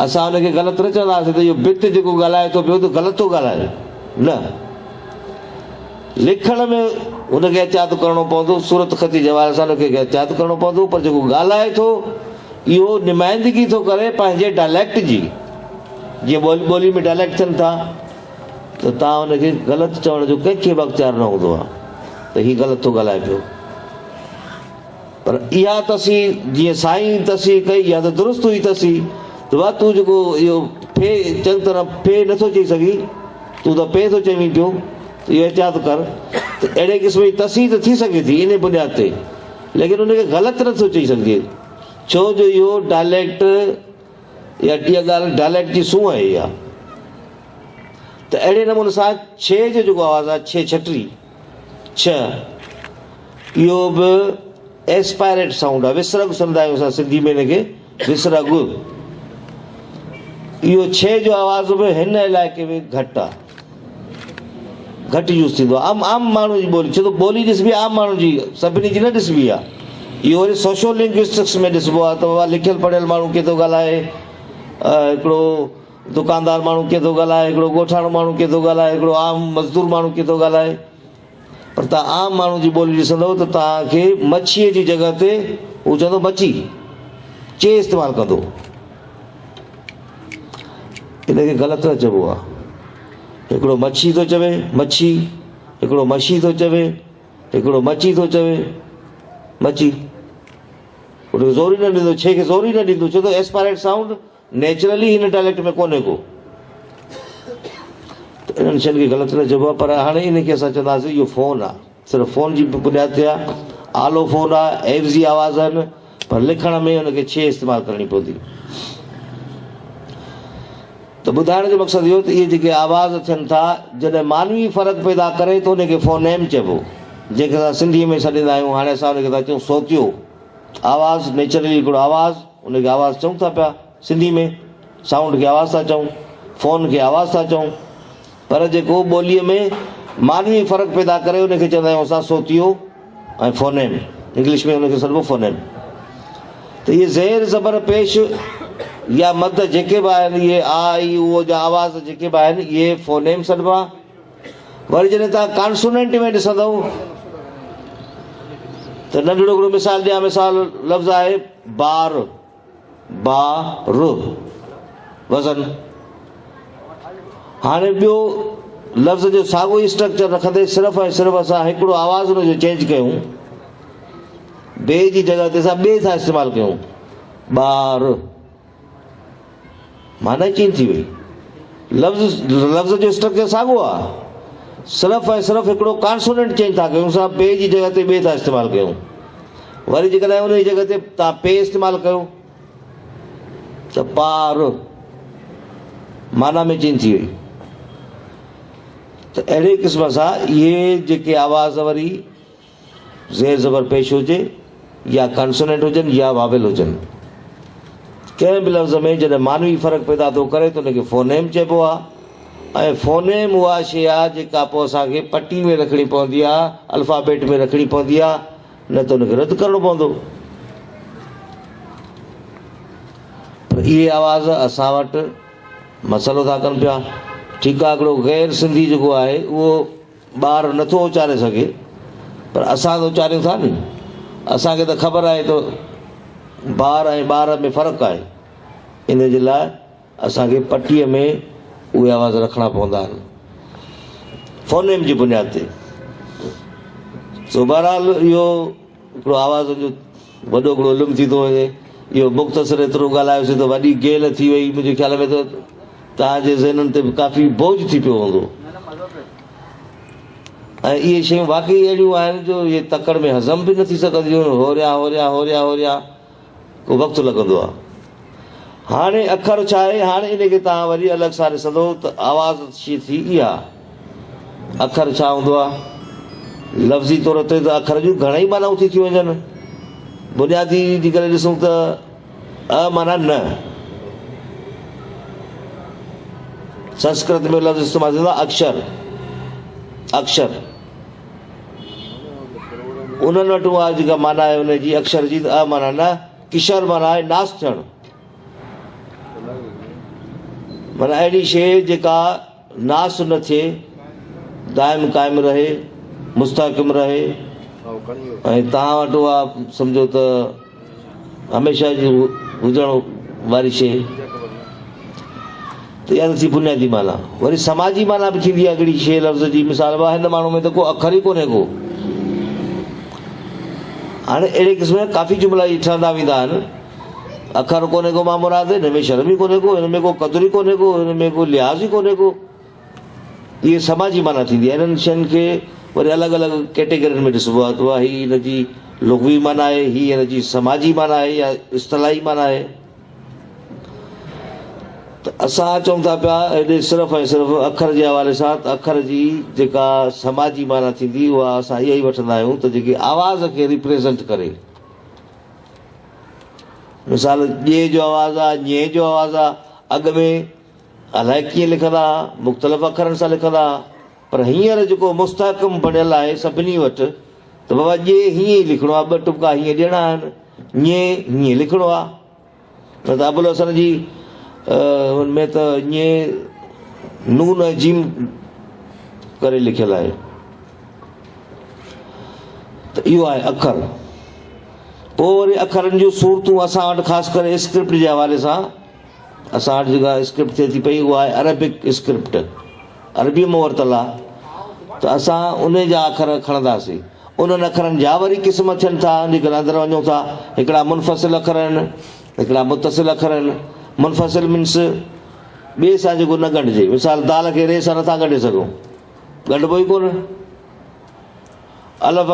असां हुनखे ग़लति न चवंदासीं त इहो बित जेको ॻाल्हाए थो पियो त ग़लति थो ॻाल्हाए, न। लिखण में हुनखे एहतियात करिणो पवंदो, सूरत ख़ती जे हवाले सां हुनखे एहतियात करिणो पवंदो, पर जेको ॻाल्हाए थो इहो नुमाइंदगी थो करे पंहिंजे डायलेक्ट जी। जीअं ॿोली में डायलेक्ट थियनि था त तव्हां हुनखे ग़लति चवण जो कंहिंखे बि अख़्तियार न हूंदो आहे त हीउ ग़लति थो ॻाल्हाए पियो। पर इहा तसीर जीअं साईं तसीर कई, इहा त दुरुस्त हुई तसीर। त वाह तूं जेको इहो फे चङी तरह फे नथो चई सघीं, तूं त पे थो चवीं पियो, इहो एहतियात कर। त अहिड़े क़िस्म जी तसीर त थी सघे थी इन बुनियाद ते, लेकिन हुनखे ग़लति नथो चई सघिजे, छो जो इहो डायलेक्ट या इहा ॻाल्हि डायलेक्ट जी सूंहं आहे इहा। त अहिड़े नमूने सां छह जो जेको आवाज़ु आहे, छह छटरी छह, इहो बि एस्पायरेट साउंड आहे। विसरग सम्झंदा आहियूं असां सिंधी में हिनखे, विसरग। इहो छह जो आवाज़ बि हिन इलाइक़े में घटि आहे, घटि यूज़ थींदो आहे। आम माण्हू जी ॿोली, छो त ॿोली ॾिसबी आहे आम माण्हू जी, सभिनी जी न ॾिसबी आहे। इहो वरी सोशल लिंग्विस्टिक्स में ॾिसबो आहे त लिखियल पढ़ियल माण्हू कीअं थो ॻाल्हाए, हिकिड़ो दुकानदार माण्हू कीअं थो ॻाल्हाए, हिकिड़ो ॻोठाणो माण्हू कीअं थो ॻाल्हाए, हिकिड़ो आम मज़दूर माण्हू कीअं थो ॻाल्हाए। पर तव्हां आम माण्हू जी ॿोली ॾिसंदव त तव्हांखे मच्छीअ जी जॻह ते हू चवंदो मच्छी, चे इस्तेमालु कंदो। हिनखे ग़लति न चइबो आहे। हिकिड़ो मच्छी थो चवे मच्छी, हिकिड़ो मच्छी थो चवे, हिकिड़ो मच्छी थो चवे मच्छी, उनखे ज़ोर ई न ॾींदो, छे खे ज़ोर ई न ॾींदो, छो त एस्पायरेट साउंड नेचुरली हिन डायलेक्ट में कोन्हे को। त इन्हनि शयुनि खे ग़लति न चइबो आहे। पर हाणे इनखे असां चवंदासीं इहो फ़ोन आहे, सिर्फ़ु फ़ोन जी बुनियाद ते आहे, आलो फ़ोन आहे, एवज़ी आवाज़ आहिनि, पर लिखण में हुनखे छे इस्तेमालु करणी पवंदी। त ॿुधाइण जो मक़सदु इहो त इहे जेके आवाज़ थियनि था, जॾहिं मानवी फ़र्क़ु पैदा करे त हुनखे फ़ोनेम चइबो, जंहिंखे असां सिंधीअ में छॾींदा आहियूं। हाणे असां हुनखे था चऊं सोतियो आवाज़ु, नेचुरली हिकिड़ो आवाज़ु, हुनखे आवाज़ु चऊं था पिया सिंधी में, साउंड खे आवाज़ था चऊं, फ़ोन खे आवाज़ था चऊं। पर जेको ॿोलीअ में मानवी फ़र्क़ु पैदा करे हुनखे चवंदा आहियूं असां सोतियो ऐं फ़ोनेम, इंग्लिश में हुनखे सॾिबो फ़ोनेम। त इहे ज़ेर ज़बर पेश या मद जेके बि आहिनि, इहे आ ई उहो जा आवाज़ जेके बि आहिनि, इहे फ़ोनेम सॾिबा। वरी जॾहिं तव्हां कॉन्सोनेंट में ॾिसंदव त नंढिड़ो हिकिड़ो मिसाल ॾियां, मिसाल लफ़्ज़ आहे बार, बार वज़न। हाणे ॿियो लफ़्ज़ जो साॻियो ई स्ट्रक्चर रखंदे सिर्फ़ु ऐं सिर्फ़ु असां हिकिड़ो आवाज़ हुनजो चेंज कयूं, ॿिए जी जॻह ते असां ॿिए सां इस्तेमालु कयूं, ॿार, माना चेंज थी वई। लफ़्ज़ जो स्ट्रक्चर साॻियो आहे, सिर्फ़ु ऐं सिर्फ़ु हिकिड़ो कॉन्सोनेंट चेंज था कयूं, असां ॿिए जी जॻह ते ॿिए था इस्तेमालु कयूं। वरी जेकॾहिं उन जी जॻह ते तव्हां पे इस्तेमालु कयो त पार, माना में चेंज थी वई। त अहिड़े क़िस्म सां इहे जेके आवाज़ वरी ज़ेर ज़बर पेश हुजे या कॉन्सोनेंट हुजनि या वावेल हुजनि, कंहिं बि लफ़्ज़ में जॾहिं मानवी फ़र्क़ु पैदा थो करे त हुनखे फ़ोनेम चइबो आहे। ऐं फ़ोनेम उहा शइ आहे जेका पोइ असांखे पटी में रखणी पवंदी आहे, अल्फ़ाबेट में रखणी पवंदी आहे, न त हुनखे रद्द करिणो पवंदो। पर इहे आवाज़ असां वटि मसइलो था कनि पिया। ठीकु आहे, हिकिड़ो ग़ैर सिंधी जेको आहे उहो ॿार नथो उचारे सघे, पर असां त उचारियूं था नी। असांखे त ख़बर आहे त ॿार ऐं ॿार में फ़र्क़ु आहे, इन जे लाइ असांखे पटीअ में उहे आवाज़ रखणा पवंदा आहिनि फ़ोनेम जी बुनियाद ते। सो बहरहाल इहो हिकिड़ो आवाज़ जो वॾो हिकिड़ो इल्मु थी थो वञे। इहो मुख़्तसिर एतिरो ॻाल्हायोसीं त वॾी गेल थी वई, मुंहिंजे ख़्याल में त तव्हांजे ज़हननि ते बि काफ़ी बोझ थी पियो हूंदो। ऐं इहे शयूं वाक़ई अहिड़ियूं आहिनि जो इहे तकड़ में हज़म बि न थी सघंदियूं, होरिया होरिया होरिया होरिया को वक़्तु लॻंदो आहे। हाणे अखर छा आहे, हाणे इनखे तव्हां वरी अलॻि सां ॾिसंदो त आवाज़ थी इहा। अखर छा हूंदो आहे, लफ़्ज़ी तौर ते त अखर जूं घणेई मानाऊं थी वञनि। बुनियादी जी करे ॾिसूं त अ माना न, संस्कृत में लफ़्ज़ इस्तेमालु थींदो आहे अक्षर, अक्षर उन्हनि वटि उहा जेका माना आहे उनजी अक्षर जी, अ माना न, किशर माना आहे नास थियणु, माना अहिड़ी शइ जेका नास न थिए, दाइम क़ाइम रहे, मुस्तहकम रहे, ऐं तव्हां वटि उहा सम्झो त हमेशह जी हुजण वारी शइ, त इहा थी बुनियादी माना। वरी समाजी माना बि थींदी आहे हिकिड़ी शइ लफ़्ज़ जी। मिसाल हिन माण्हू में त को अखर ई कोन्हे को। हाणे अहिड़े क़िस्म जा काफ़ी जुमिला ठहंदा वेंदा आहिनि। अखर कोन्हे को मां मुराद, हिन में शर्म ई कोन्हे को, हिन में को क़दुरु ई कोन्हे को, हिन में को लिहाज़ ई कोन्हे को। इहे समाजी माना थींदी आहे। इन्हनि शयुनि खे वरी अलॻि अलॻि कैटेगरियुनि में ॾिसबो आहे। त उहा हीअ हिन जी लुग़वी माना आहे, हीअ हिन जी समाजी माना आहे या इस्तलाही माना आहे। त असां चऊं था पिया हेॾे सिर्फ़ु ऐं सिर्फ़ु अखर जे हवाले सां, त अखर जी जेका समाजी माना थींदी उहा असां इहा ई वठंदा आहियूं त जेकी आवाज़ खे रिप्रेज़ेंट करे। मिसाल ॼे जो आवाज़ आहे, ñे जो आवाज़ आहे, अॻु में अलाए कीअं लिखंदा, मुख़्तलिफ़ अखरनि सां लिखंदा, पर हींअर जेको मुस्तहकम बणियल आहे सभिनी वटि, त बाबा ॼे हीअं ई लिखिणो आहे, ॿ टुका हीअं ॾियणा आहिनि, ñे हीअं लिखिणो आहे। न त अबुल हसन जी हुनमें त ñे नून ऐं जीम करे लिखियलु आहे। त इहो आहे अखर। पोइ वरी अखरनि जूं सूरतूं असां वटि ख़ासि करे स्क्रिप्ट जे हवाले सां, असां वटि जेका स्क्रिप्ट थिए थी पई उहा आहे अरबिक स्क्रिप्ट, अरबीअ में वरितल आहे। त असां उन जा अखर खणंदासीं। उन्हनि अखरनि जा वरी क़िस्म थियनि था, जेकॾहिं अंदरि वञूं था। हिकिड़ा मुनफ़सिल अखर आहिनि, हिकिड़ा मुतसिल अखर आहिनि। मुनफ़सिल मीन्स ॿिए सां जेको न ॻंढिजे। मिसाल दाल खे रे सां नथा ॻंढे सघूं, ॻंढिबो ई कोन। अलफ़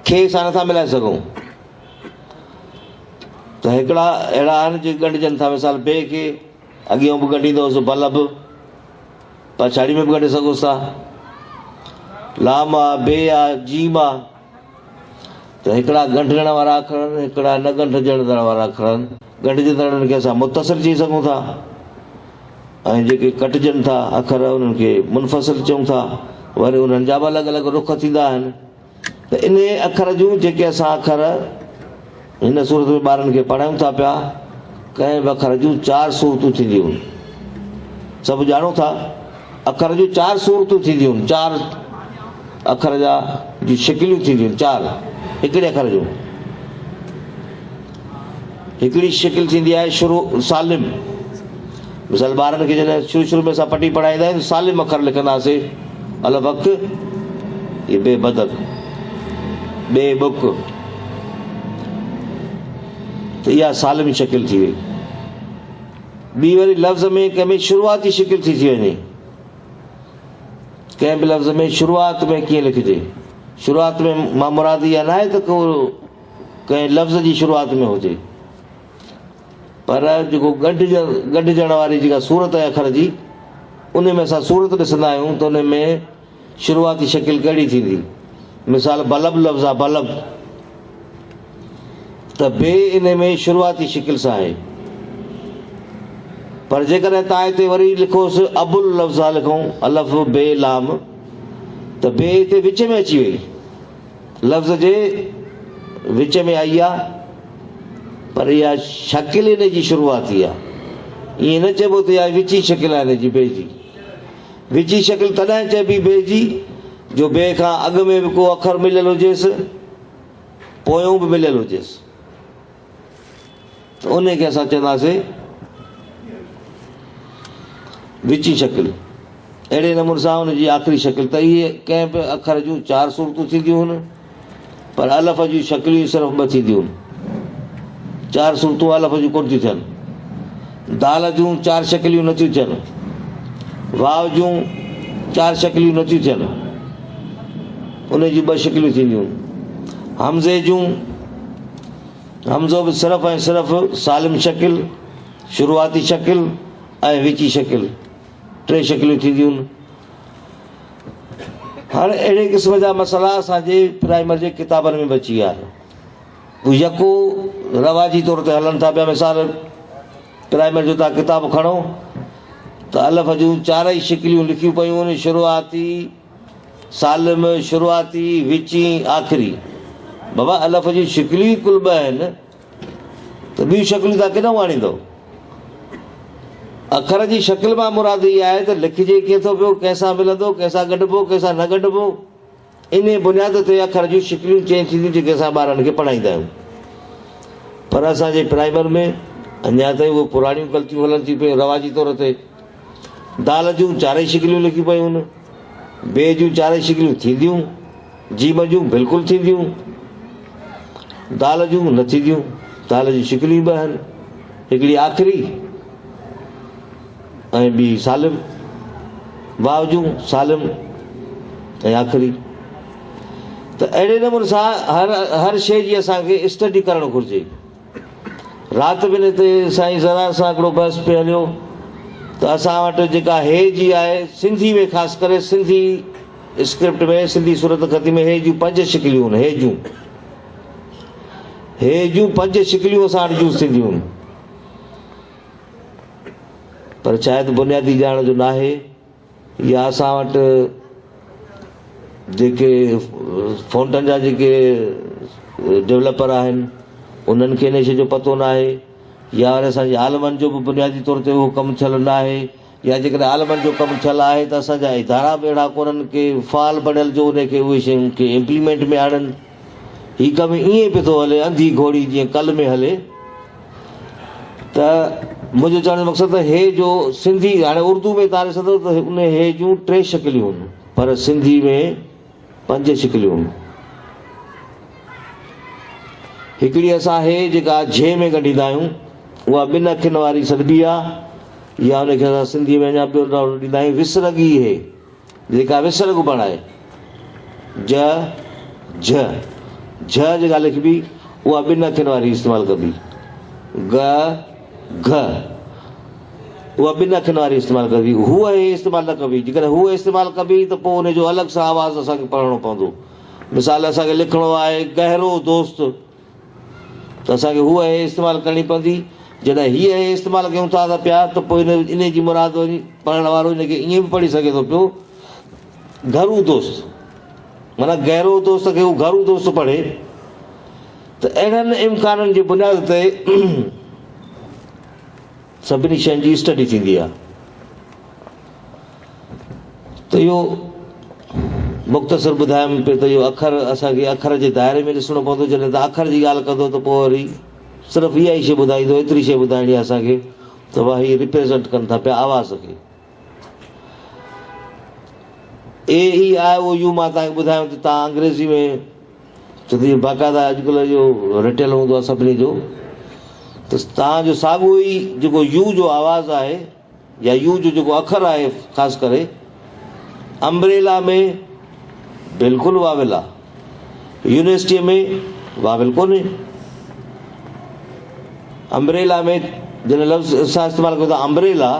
खे सां नथा मिलाए सघूं। त हिकिड़ा अहिड़ा आहिनि जेके ॻंढिजनि था। मिसाल बे खे अॻियां बि ॻंढींदोसि बलब, पछाड़ी में बि ॻंढे सघोसि था। लाम आहे, बे आहे, जीम आहे। त हिकिड़ा ॻंढण वारा अखर आहिनि, हिकिड़ा न ॻंढिजण वारा अखर आहिनि। ॻंढिजंदड़नि खे असां मुतसिल चई सघूं था, ऐं जेके कटिजनि था अखर उन्हनि खे मुनफ़सिल चऊं था। वरी उन्हनि जा बि अलॻि अलॻि रुख थींदा आहिनि। त इन अखर जूं जेके असां अखर हिन सूरत में ॿारनि खे पढ़ायूं था पिया, कंहिं बि अखर जूं 4 सूरतूं थींदियूं आहिनि। सभु ॼाणो था अखर जूं 4 सूरतूं थींदियूं आहिनि। 4 अखर जा जी शिकिलियूं थींदियूं आहिनि। 4 हिकिड़े अखर जूं। हिकिड़ी शिकिल थींदी आहे शुरू सालिम। मिसाल ॿारनि खे जॾहिं शुरू में असां पटी पढ़ाईंदा आहियूं सालिम अखर लिखंदासीं। अलफ़ हक़, ये बे बदक, बे बुक। त इहा सालिम शिकिल थी वई। ॿी वरी लफ़्ज़ में कंहिं में शुरूआती शिकिल थी वञे। कंहिं बि लफ़्ज़ में शुरूआत में कीअं लिखिजे। शुरूआत में मां मुराद इहा न आहे त को कंहिं लफ़्ज़ जी शुरूआत में हुजे, पर जेको ॻंढिजण वारी जेका सूरत आहे अखर जी, उन में असां सूरत ॾिसंदा आहियूं त उन में शुरूआती शिकिल कहिड़ी थींदी। मिसाल बलब लफ़्ज़ आहे, बलब, त बे इन में शुरूआती शिकिल सां आहे। पर जेकॾहिं तव्हां हिते वरी लिखोसि अबुल लफ़्ज़ आहे, लिखूं अलफ़ बे लाम, त बे हिते विच में अची वई, लफ़्ज़ जे विच में आई आहे, पर इहा शकिल इन जी शुरूआती आहे। ईअं न चइबो त इहा विची शिकिल आहे हिन जी, बे जी। विची शिकिल तॾहिं चइबी बे जी जो बे खां अॻु में बि को अखर मिलियल हुजेसि, पोयों बि मिलियल हुजेसि, त उन खे असां चवंदासीं विची शिकिल। अहिड़े नमूने सां हुनजी आख़िरी शिकिल। त इहे कंहिं बि अखर जूं 4 सूरतूं थींदियूं आहिनि, पर अलफ़ जूं शिकिलियूं सिर्फ़ु 2 थींदियूं आहिनि। 4 सूरतूं अलफ़ जूं कोन थियूं थियनि। दाल जूं 4 शिकिलियूं नथियूं थियनि। वाव जूं 4 शिकिलियूं नथियूं थियनि, उन जूं 2 शिकिलियूं थींदियूं आहिनि। हमज़े जूं, हमज़ो बि सिर्फ़ु ऐं सिर्फ़ु सालिम शिकिल, शुरूआती शिकिल ऐं विची शिकिल, 3 शिकिलियूं थींदियूं आहिनि। हाणे अहिड़े क़िस्म जा मसइला असांजे प्राइमरी जे किताबनि में बि अची विया आहिनि। यको रवाजी तौर ते हलनि था पिया। मिसाल प्राइमरी जो तव्हां किताब खणो त अलफ़ जूं 4 ई शिकिलियूं लिखियूं पयूं आहिनि। शुरूआती, सालिम, शुरूआती, विची, आख़िरी। बाबा अलफ़ जी शिकिलियूं ई कुल ॿ आहिनि त ॿियूं शकिलियूं तव्हां किथां आणींदव? अखर जी शकिल मां मुराद इहा आहे त लिखिजे कीअं थो पियो, कंहिंसां मिलंदो, कंहिंसां गॾिबो, कंहिंसां न गॾिबो। इन बुनियाद ते अखर जूं शिकिलियूं चेंज थींदियूं जेके असां ॿारनि खे पढ़ाईंदा आहियूं। पर असांजे प्राइमर में अञा ताईं उहे पुराणियूं ग़लतियूं हलनि थियूं पियूं। रवाजी तौर ते दाल जूं 4 शिकिलियूं लिखी पयूं आहिनि, बे जूं 4 शिकिलियूं थींदियूं, जीम जूं बिल्कुलु थींदियूं, दाल जूं न थींदियूं। दाल जी शिकिलियूं 2 आहिनि, हिकिड़ी आख़िरी ऐं ॿी सालिम, वाव जूं सालिम ऐं आख़िरी। त अहिड़े नमूने सां हर शइ जी असांखे स्टडी करणु घुरिजे। राति ॿिनि ते साईं ज़रार सां हिकिड़ो बहस पियो हलियो त असां वटि जेका हे जी आहे सिंधी में, ख़ासि करे सिंधी स्क्रिप्ट में, सिंधी सूरत ख़ती में हे जूं 5 शिकिलियूं आहिनि। हे जूं 5 शिकिलियूं असां वटि यूज़ थींदियूं आहिनि। पर शायदि बुनियादी ॼाण जो न आहे, या असां वटि जेके फ़ॉन्टनि जा जेके डेवलपर आहिनि उन्हनि खे इन शइ जो पतो न आहे, या वरी असांजे आलमनि जो बि बुनियादी तौर ते उहो कमु थियल न आहे, या जेकॾहिं आलमनि जो कमु थियल आहे त असांजा इदारा बि अहिड़ा कोन्हनि की फ़ाल बणियल जो उनखे उहे शयूं खे इम्प्लीमेंट में आणनि। हीउ कमु ईअं पियो थो हले, अंधी घोड़ी जीअं कल में हले। त मुंहिंजो चवण जो मक़सदु त हे जो सिंधी, हाणे उर्दू में तव्हां ॾिसंदव त उन हे जूं 3 शिकिलियूं आहिनि, पर सिंधी में 5 शिकिलियूं आहिनि। हिकिड़ी असां हे जेका झे में कढींदा आहियूं उहा 2 अखियुनि वारी सॾिबी आहे, या उनखे असां सिंधी में अञा ॿियो नालो ॾींदा आहियूं विसरगी। हे जेका विसरग बण आहे, झ जेका लिखबी उहा 2 अखियुनि वारी इस्तेमालु कबी। घ उहा 2 अखियुनि वारी इस्तेमालु कबी। हूअ हे इस्तेमालु न कबी। जेकॾहिं हूअ इस्तेमालु कबी त पोइ उनजो अलॻि सां आवाज़ु असांखे पढ़णो पवंदो। मिसाल असांखे लिखिणो आहे गहरो दोस्त, त असांखे हूअ हे इस्तेमालु करणी पवंदी। जॾहिं हीअ हे इस्तेमालु कयूं था त पिया त पोइ इन जी मुराद वरी पढ़ण वारो इनखे ईअं बि पढ़ी सघे थो पियो घरू दोस्त, माना गहरो दोस्त खे हू घरू दोस्त पढ़े। त अहिड़नि इम्काननि जी बुनियाद ते सभिनी शयुनि जी स्टडी थींदी आहे। त इहो मुख़्तसर ॿुधायमि पियो त इहो अखर असांखे अखर जे दायरे में ॾिसणो पवंदो। जॾहिं तव्हां अखर जी ॻाल्हि कंदो त पोइ वरी सिर्फ़ु इहा ई शइ ॿुधाईंदो, एतिरी शइ ॿुधाइणी आहे असांखे त वाह हीअ रिप्रेज़ेंट कनि था पिया आवाज़ खे। AEIOU मां तव्हांखे ॿुधायांव त तव्हां अंग्रेज़ी में जॾहिं बाक़ाइदा अॼुकल्ह जो रिटियल हूंदो आहे सभिनी जो, त तव्हांजो साॻियो ई जेको यू जो आवाज़ु आहे या यू जो जेको अखर आहे, ख़ासि करे अम्ब्रेला में बिल्कुलु वाविल आहे, यूनिवर्सिटीअ में वाविल कोन्हे। अम्ब्रेला में जॾहिं लफ़्ज़ असां इस्तेमालु कयूं था अम्ब्रेला,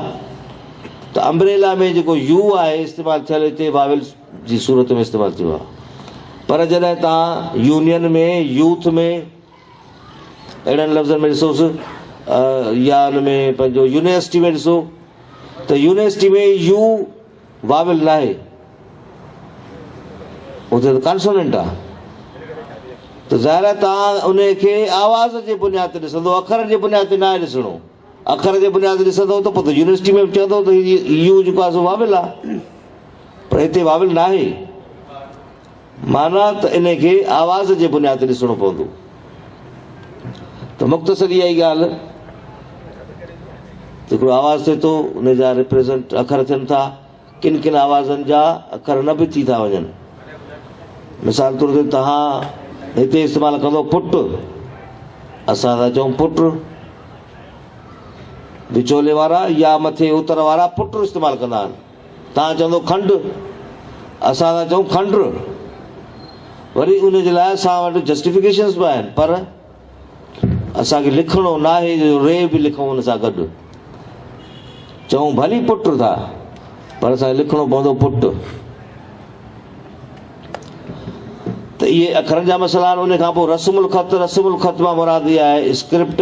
त अम्ब्रेला में जेको यू आहे इस्तेमालु थियल हिते वाविल जी सूरत में इस्तेमालु थियो आहे। पर जॾहिं तव्हां यूनियन में, यूथ में, अहिड़नि लफ़्ज़नि में ॾिसोसि, या हुन में पंहिंजो यूनिवर्सिटी में ॾिसो त यूनिवर्सिटी में यू वाविल न आहे, उते त कॉन्सोनेंट आहे। त ज़ाहिर आहे तव्हां उनखे आवाज़ जे बुनियाद ते ॾिसंदो, अखर जे बुनियाद ते न आहे ॾिसणो। अखर जे बुनियाद ते ॾिसंदो त पोइ त यूनिवर्सिटी में बि चवंदो त यू जेको आहे सो वाविल आहे, पर हिते वाविल न आहे। माना त इनखे आवाज़ जे बुनियाद ते ॾिसणो पवंदो। त मुख़्तसर इहा ई ॻाल्हि, हिकिड़ो आवाज़ थिए थो, उन जा रिप्रेज़ेंट अखर थियनि था, किन किन आवाज़नि जा अखर न बि थी था वञनि। मिसाल तौर ते तव्हां हिते इस्तेमालु कंदो पुट, असां था चऊं पुट, विचोले वारा या मथे उतर वारा पुट इस्तेमालु कंदा आहिनि। तव्हां चवंदो खंडु, असां था चऊं खंड। वरी उनजे लाइ असां वटि जस्टिफिकेशन्स बि आहिनि, पर असांखे लिखणो न आहे जो रे बि लिखूं हुन सां गॾु, चऊं भली पुट था, पर असांखे लिखणो पवंदो पुट। त इहे अखरनि जा मसइला आहिनि। उन खां पोइ रस्मुल ख़त मां मुराद इहा आहे स्क्रिप्ट।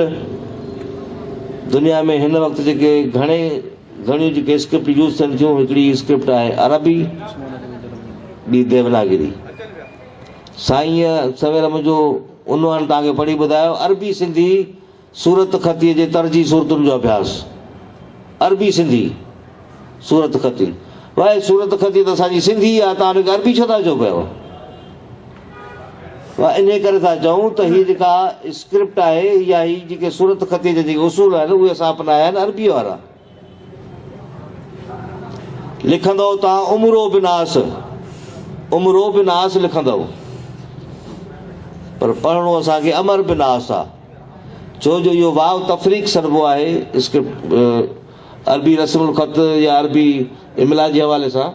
दुनिया में हिन वक़्तु जेके घणियूं जेके स्क्रिप्ट यूज़ थियनि थियूं, हिकिड़ी स्क्रिप्ट आहे अरबी, ॿी देवनागरी। साईं सवेर मुंहिंजो उनवान तव्हांखे पढ़ी ॿुधायो, अरबी सिंधी सूरत खतीअ जे तर्जी सूरतुनि जो अभ्यास। अरबी सिंधी सूरत खती, भाई सूरत खती त असांजी सिंधी आहे, तव्हां हुनखे अरबी छो था चओ पियो? इन करे था चऊं त हीअ जेका स्क्रिप्ट आहे या हीअ जेके सूरत खतीअ जा जेके उसूल आहिनि उहे असां अपनाया आहिनि अरबी वारा। लिखंदव तव्हां उमरो बिनास, उमरो बिनास लिखंदव, पर पढ़णो असांखे अमर बिनास आहे, छो जो इहो वाव तफ़रीक़ सॾिबो आहे स्क्रिप्ट अरबी रस्मुल ख़त या अरबी इमला जे हवाले सां।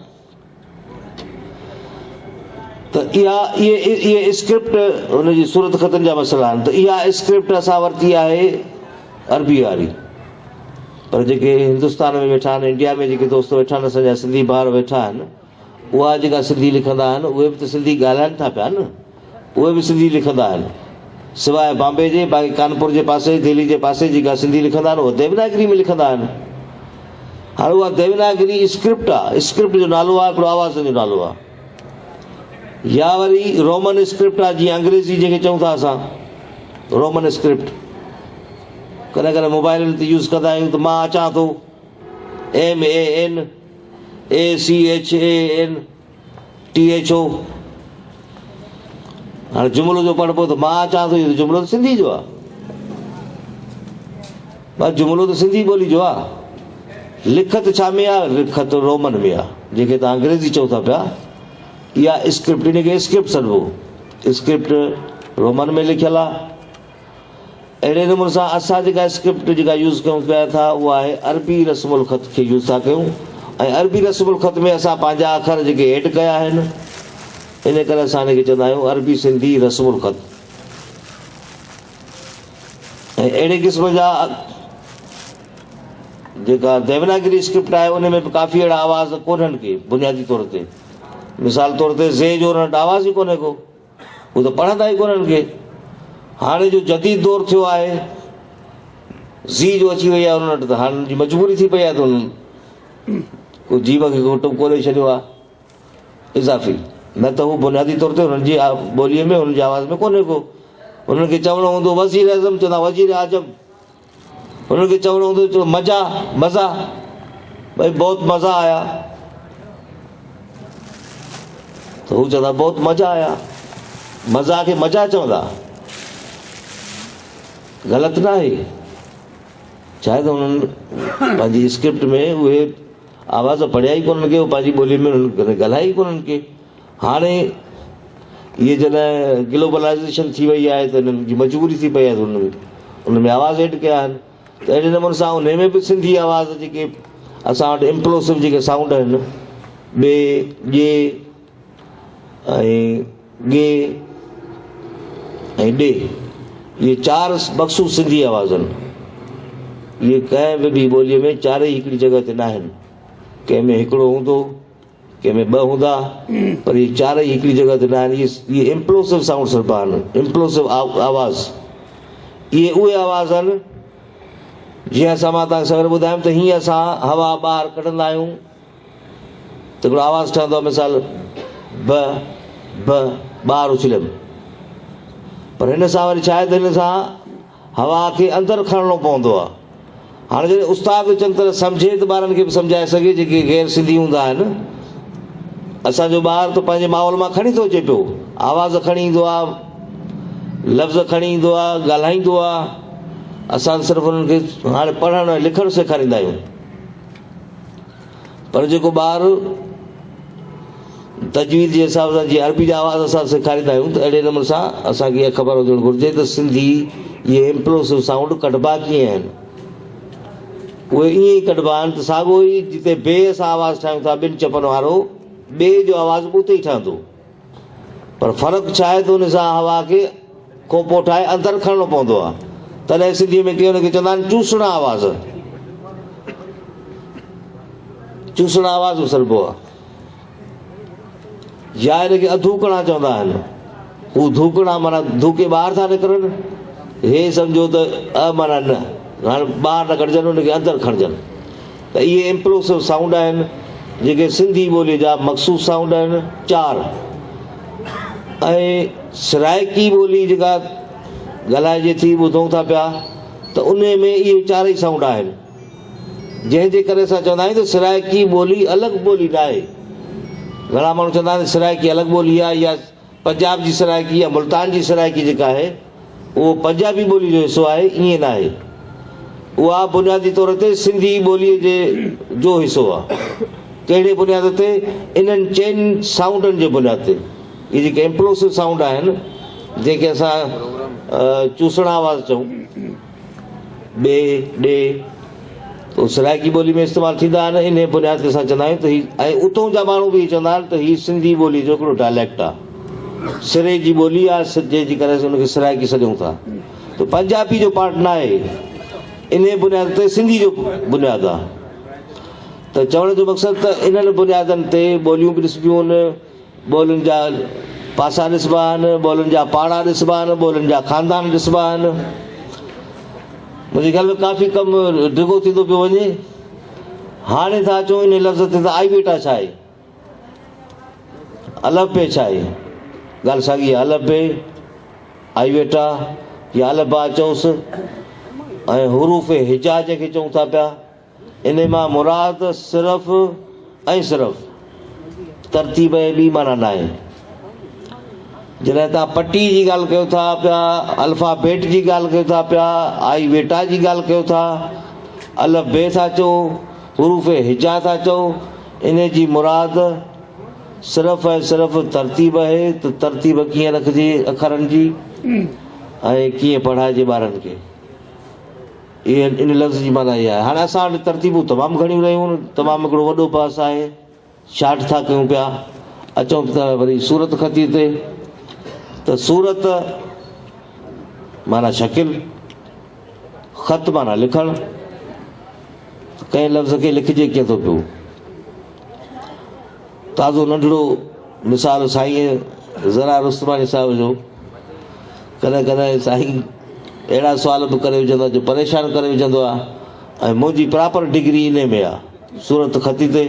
त इहे स्क्रिप्ट हुनजी सूरत ख़तनि जा मसइला आहिनि। त इहा स्क्रिप्ट असां वरिती आहे अरबी वारी, पर जेके हिंदुस्तान में वेठा आहिनि, इंडिया में जेके दोस्त वेठा आहिनि, असांजा सिंधी भाउर वेठा आहिनि, उहा जेका सिंधी लिखंदा आहिनि उहे बि त सिंधी ॻाल्हाइनि था पिया न, उहे बि सिंधी लिखंदा आहिनि। सवाइ बॉम्बे जे, बाक़ी कानपुर जे पासे, दिल्ली जे पासे जेका सिंधी लिखंदा आहिनि उहे देवनागरी में लिखंदा आहिनि। हाणे उहा देवनागरी स्क्रिप्ट आहे, स्क्रिप्ट जो नालो आहे हिकिड़ो आवाज़ जो नालो आहे, या वरी रोमन स्क्रिप्ट आहे, जीअं अंग्रेज़ी जेके चऊं था असां रोमन स्क्रिप्ट। कॾहिं कॾहिं मोबाइल ते यूज़ कंदा आहियूं त मां अचां थो, MANACHANTHO। हाणे जुमिलो जो पढ़बो त मां अचां थो, इहो जुमिलो त सिंधी जो आहे, बस जुमिलो त सिंधी ॿोली जो आहे। लिखत छा में आहे? लिखत रोमन में आहे, जेके तव्हां अंग्रेज़ी चओ था पिया। इहा स्क्रिप्ट, इनखे स्क्रिप्ट सॾिबो, स्क्रिप्ट रोमन में लिखियलु आहे। अहिड़े नमूने सां असां जेका स्क्रिप्ट जेका यूज़ कयूं पिया था उहा आहे अरबी रस्मुल ख़त खे यूज़ था कयूं, ऐं अरबी रस्मुल ख़त में असां पंहिंजा अखर जेके एड कया आहिनि, इन करे असां हिनखे चवंदा आहियूं अरबी सिंधी रस्मुल ख़त। ऐं अहिड़े क़िस्म जा जेका देवनागरी स्क्रिप्ट आहे उन में बि काफ़ी अहिड़ा आवाज़ कोन्हनि के बुनियादी तौर ते। मिसाल तौर ते ज़े जो हुन वटि आवाज़ ई कोन्हे को, हू त पढ़ंदा ई कोन्हनि के। हाणे जो जदीद दौर थियो आहे, ज़ी जो अची वई आहे हुन वटि, त हाणे हुनजी मजबूरी थी पई आहे त हुननि को जीव खे कोले छॾियो आहे इज़ाफ़ी, न त हू बुनियादी तौर ते हुननि जी ॿोलीअ में, हुनजी आवाज़ में कोन्हे को। हुननि खे चवणो हूंदो वज़ीर आज़म, चवंदा वज़ीर आज़म। हुननि खे चवणो हूंदो चवंदा मज़ा, भई बहुत मज़ा आया, त हू चवंदा बहुत मज़ा आया। मज़ा खे मज़ा चवंदा, ग़लति न आहे। छा आहे त हुननि पंहिंजी स्क्रिप्ट में उहे आवाज़ पढ़िया ई कोन्हनि के, पंहिंजी ॿोली में ॻाल्हाई कोन्हनि के। हाणे इहे जॾहिं ग्लोबलाइज़ेशन थी वई आहे त हिननि जी मजबूरी थी पई आहे, त हुन में आवाज़ एड कया आहिनि। त अहिड़े नमूने सां उन में बि सिंधी आवाज़ जेके असां वटि इम्प्लोसिव जेके साउंड आहिनि, ॿे ॼे ऐं ॻे ऐं ॾे, इहे चार मख़सूस सिंधी आवाज़ आहिनि। इहे कंहिं बि ॿोलीअ में चारई हिकिड़ी जॻह ते न आहिनि, कंहिं में हिकिड़ो हूंदो, कंहिं में ॿ हूंदा, पर इहे चारई हिकिड़ी जॻह ते न आहिनि। इहे इम्प्लोसिव साउंड सॾिबा आहिनि, इम्प्लोसिव आवाज़। इहे उहे आवाज़ आहिनि जीअं असां, मां तव्हांखे सवेर ॿुधायमि त हीअं असां हवा ॿाहिरि कढंदा आहियूं त हिकिड़ो आवाज़ु ठहंदो आहे, मिसाल ब ॿाहिरि उछलियमि। पर हिन सां वरी छा आहे त हिन सां हवा खे अंदरि खणणो पवंदो आहे। हाणे जॾहिं उस्ताद चङी तरह सम्झे त ॿारनि खे बि सम्झाए सघे, जेके गैर सिंधी हूंदा आहिनि। असांजो ॿारु त पंहिंजे माहौल मां खणी थो अचे पियो, आवाज़ खणी ईंदो आहे, लफ़्ज़ खणी ईंदो आहे, ॻाल्हाईंदो आहे। असां सिर्फ़ु हुननि खे हाणे पढ़णु लिखणु सेखारींदा आहियूं, पर जेको ॿारु तजवीज़ जे हिसाब सां जीअं अरबी जा आवाज़ असां सेखारींदा आहियूं, त अहिड़े नमूने सां असांखे इहा ख़बर हुजणु घुरिजे त सिंधी इहे इम्प्लोसिव साउंड कढिबा कीअं आहिनि। उहे ईअं ई कढिबा आहिनि त साॻियो ई जिते बे असां आवाज़ु ठाहियूं था ॿिनि चपनि वारो, ॿे जो आवाज़ु बि उते ई ठहंदो, पर फ़र्क़ु छा आहे त हुन सां हवा खे खोपो ठाहे अंदरि खणणो पवंदो आहे। तॾहिं सिंधीअ में के हुनखे चवंदा आहिनि चूसणा आवाज़, चूसणा आवाज़ सॾिबो आहे। या हिनखे अधूकणा चवंदा आहिनि, हू धूकणा माना धूके ॿाहिरि था निकिरनि, हे सम्झो त माना न, हाणे ॿाहिरि न कढजनि, हुनखे अंदरि खणजनि। त इहे इम्प्लोसिव साउंड आहिनि जेके सिंधी ॿोलीअ जा मख़सूस साउंड आहिनि, चार। ऐं सराइकी ॿोली जेका ॻाल्हाइजे थी ॿुधूं था पिया त उन में इहे चारई साउंड आहिनि, जंहिंजे करे असां चवंदा आहियूं त सराइकी ॿोली अलॻि ॿोली न आहे। घणा माण्हू चवंदा आहिनि सराइकी अलॻि ॿोली आहे, या पंजाब जी सराइकी या मुल्तान जी सराइकी जेका आहे उहो पंजाबी ॿोली जो हिसो आहे, ईअं न आहे। उहा बुनियादी तौर ते सिंधी ॿोलीअ जो हिसो आहे। कहिड़े बुनियाद ते? इन्हनि चइनि साउंडनि जे बुनियाद ते। इहे जेके इम्प्लोसिव साउंड आहिनि, जंहिंखे असां चूसण आवाज़ चऊं, ॿे ॾे, उहे सराइकी ॿोली में इस्तेमालु थींदा आहिनि। इन बुनियाद ते असां चवंदा आहियूं त हीउ, ऐं उतां जा माण्हू बि चवंदा आहिनि त हीउ सिंधी ॿोली जो हिकिड़ो डायलेक्ट आहे, सिरे जी ॿोली आहे, जंहिंजे करे हुनखे सराइकी सॾूं था। त पंजाबी जो पार्ट न आहे, इन बुनियाद ते सिंधी जो बुनियादु आहे। त चवण जो मक़सदु त इन्हनि बुनियादनि ते ॿोलियूं बि ॾिसबियूं आहिनि, ॿोलियुनि जा पासा ॾिसबा आहिनि, ॿोलियुनि जा पाड़ा ॾिसबा आहिनि, ॿोलियुनि जा ख़ानदान ॾिसबा आहिनि। मुंहिंजे ख़्याल में काफ़ी कमु डिघो थींदो पियो वञे। हाणे था अचूं इन लफ़्ज़ ते त आई बेटा छा आहे, अलफ़ छा आहे? ॻाल्हि साॻी आहे, अलफ़ आई बेटा या अलफ़ चऊंसि, ऐं हुरूफ़ हिजा जंहिंखे चऊं था पिया, इन मां मुराद सिर्फ़ु ऐं सिर्फ़ु तरतीब ॿी माना न आहे। जॾहिं तव्हां पटी जी ॻाल्हि कयो था पिया, अल्फ़ाबेट जी ॻाल्हि कयो था पिया, आई बेटा जी ॻाल्हि कयो था, अलफ़ बे था चओ, हुरूफ़ हिजा था चओ, इन जी मुराद सिर्फ़ु ऐं सिर्फ़ु तरतीब आहे। त तरतीब कीअं रखिजे अखरनि जी ऐं कीअं पढ़ाइजे ॿारनि खे, इहे इन लफ़्ज़ जी माना इहा आहे। हाणे असां वटि तरतीबूं तमामु घणियूं रहियूं, तमामु हिकिड़ो वॾो पास आहे, शार्ट था कयूं पिया। अचूं था वरी सूरत ख़ती ते, त सूरत माना शकिल, ख़त माना लिखणु। कंहिं लफ़्ज़ खे लिखिजे कीअं थो पियो। ताज़ो नंढिड़ो मिसाल साईं ज़रा रुस्तमानी साहिब जो, कॾहिं कॾहिं साईं अहिड़ा सुवाल बि करे विझंदो आहे जो परेशान करे विझंदो आहे। ऐं मुंहिंजी प्रॉपर डिग्री इन में आहे, सूरत ख़ती ते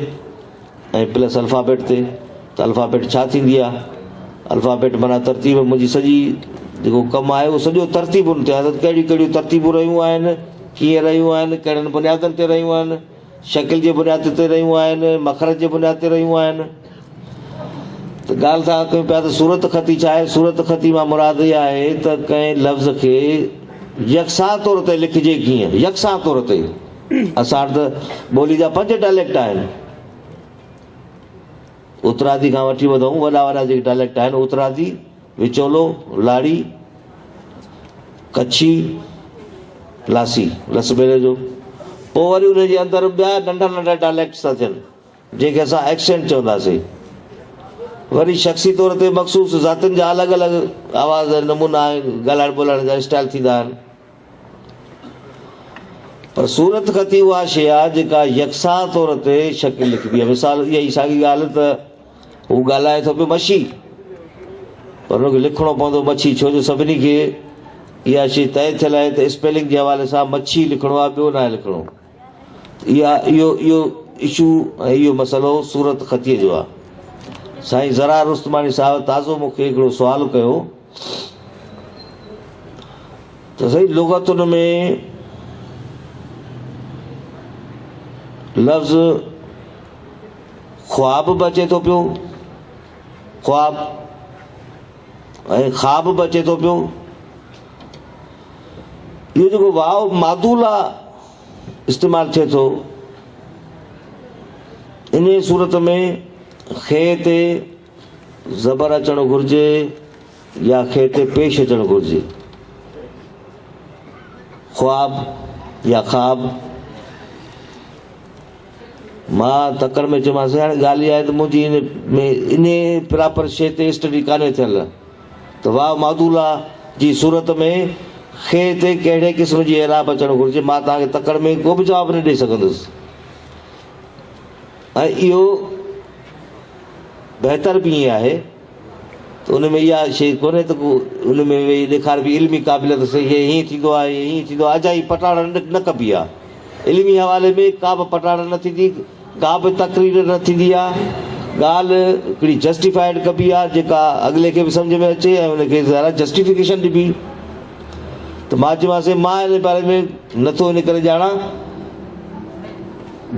ऐं प्लस अल्फ़ाबेट ते। त अल्फ़ाबेट छा थींदी आहे? अल्फ़ाबेट माना तरतीब। मुंहिंजी सॼी जेको कमु आहे उहो सॼो तरतीबुनि ते आहे। कहिड़ियूं कहिड़ियूं तरतीबूं रहियूं आहिनि, कीअं रहियूं आहिनि, कहिड़नि बुनियादनि ते रहियूं आहिनि, शकिल जे बुनियाद ते रहियूं आहिनि, मखरज जे बुनियाद ते रहियूं आहिनि। त ॻाल्हि था कयूं पिया त सूरत ख़ती छा आहे? सूरत ख़ती मां मुराद इहा आहे त कंहिं लफ़्ज़ खे यकसा तौर ते लिखिजे कीअं, यकसा तौर ते। असां वटि त ॿोली जा 5 डायलेक्ट आहिनि। उतरादी खां वठी वधूं, वॾा वॾा जेके डायलेक्ट आहिनि, उतरादी, विचोलो, लाड़ी, कच्छी, लासी, लसबेरे जो। पोइ वरी उनजे अंदरि ॿिया नंढा नंढा डायलेक्ट्स था थियनि, जंहिंखे असां एक्सेंट चवंदासीं। वरी शख़्सी तौर ते मख़सूस ज़ातियुनि जा अलॻि अलॻि आवाज़ नमूना ॻाल्हाइण ॿोलाइण जा स्टाइल थींदा आहिनि। पर सूरत ख़ती उहा शइ आहे जेका यकसा तौर ते शकिल लिखबी आहे। मिसाल इहा ई साॻी ॻाल्हि त हू ॻाल्हाए थो पियो मच्छी, पर हुनखे लिखिणो पवंदो मच्छी, छो जो सभिनी खे इहा शइ तइ थियल आहे त स्पेलिंग जे हवाले सां मच्छी लिखिणो आहे, ॿियो न आहे लिखिणो। इहो इशू ऐं इहो मसइलो सूरत ख़तीअ जो आहे। साईं ज़रा रुस्तमानी साहिब ताज़ो मूंखे हिकिड़ो सुवालु कयो त सही लुग़तुनि में लफ़्ज़ ख्वाब बि अचे थो पियो, ख्वाब, ऐं ख़्वाब बि अचे थो पियो। इहो जेको वाव मादूला इस्तेमालु थिए थो, इन सूरत में खे ते ज़बर अचणु घुरिजे या खे ते पेश अचणु घुरिजे, ख्वाब या ख़्वाब। मां तकड़ में चयोमांसि हाणे ॻाल्हि इहा आहे त मुंहिंजी इन प्रॉपर शइ ते स्टडी कान्हे थियल, त वाव मादूला जी सूरत में खे ते कहिड़े क़िस्म जी एराब अचणु घुरिजे। मां तव्हांखे तकड़ में को बि जवाबु न ॾेई सघंदुसि। ऐं इहो बहितर बि ईअं आहे त उन में इहा शइ कोन्हे त को उन में वेही ॾेखारबी इल्मी क़ाबिलियत सही हे हीअं थींदो आहे, हे हीअं थींदो आहे। अजाई पटाड़ न कबी आहे। इल्मी हवाले में का बि पटाड़ न थींदी, का बि तकरीर न थींदी आहे, ॻाल्हि हिकिड़ी जस्टिफाइड कबी आहे जेका अॻिले खे बि सम्झ में अचे ऐं हुनखे ज़रा जस्टिफिकेशन ॾिबी। त मां चयोमांसि मां हिन बारे में नथो इन करे ॼाणा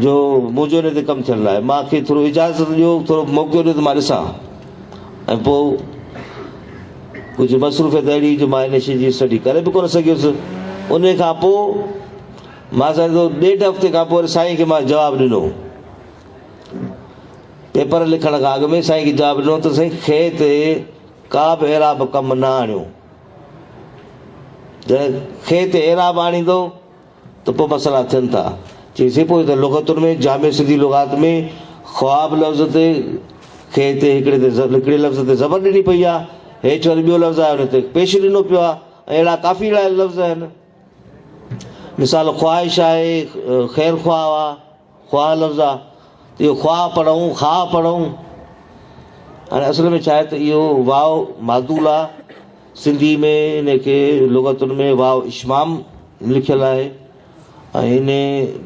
जो मुंहिंजो हिन ते कमु थियणु आहे, मूंखे थोरो इजाज़त ॾियो, थोरो मौक़ो ॾियो त मां ॾिसां। ऐं पोइ कुझु मसरूफ़ियत अहिड़ी जो मां हिन शइ जी स्टडी करे बि कोन सघियुसि। उन खां पोइ मां सम्झो 1.5 हफ़्ते खां पोइ साईं खे मां जवाबु ॾिनो, पेपर लिखण खां अॻु में साईं खे जवाबु ॾिनो त साईं खे ते का बि एराब कमु न आणियो। जॾहिं खे ते एराब आणींदो त पोइ मसइला थियनि था। चईसीं पोइ त लुग़तुनि में जामे सिंधी लुग़ात में ख़्वाब लफ़्ज़ ते खे ते हिकिड़े लफ़्ज़ ते ज़बर ॾिनी पई आहे, हेठि वरी ॿियो लफ़्ज़ आहे हुन ते पेश ॾिनो पियो आहे। अहिड़ा काफ़ी अहिड़ा लफ़्ज़ आहिनि। मिसाल ख़्वाहिश आहे, ख़ैर ख़्वाह आहे, ख़्वाह लफ़्ज़ आहे, त इहो ख़्वाह पढ़ूं ख़्वाह पढ़ूं। हाणे असल में छा आहे त इहो वाव मादूल आहे, सिंधी में इनखे लुग़तुनि में वाव इश्माम लिखियलु आहे ऐं इन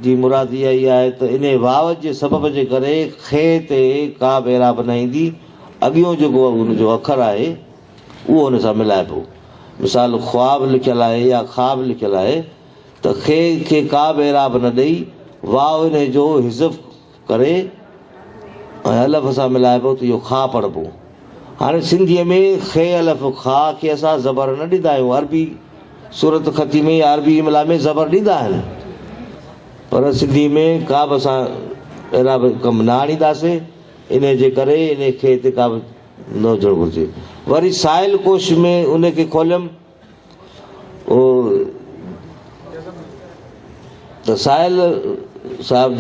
जी मुराद इहा ई आहे त इन वाव जे सबब जे करे खे ते का बि एराब न ईंदी, अॻियों जेको हुनजो अखर आहे उहो हुन सां मिलाइबो। मिसाल ख़्वाब लिखियलु आहे या ख़्वाब लिखियलु आहे त खे खे का बि एराब न ॾेई वाव इन जो हिज़फ़ करे ऐं अलफ़ सां मिलाइबो त इहो खा पढ़िबो। हाणे सिंधीअ में खे अलफ़ खा खे असां ज़बर न ॾींदा आहियूं, अरबी सूरत ख़ती में या अरबी इमला में ज़बर ॾींदा आहिनि, पर सिंधी में का बि असां एराब कमु न आणींदासीं। इन जे करे इन खे ते का बि न हुजणु घुरिजे। वरी साहिल कोश में उनखे खोलियमि त साहिल साहिब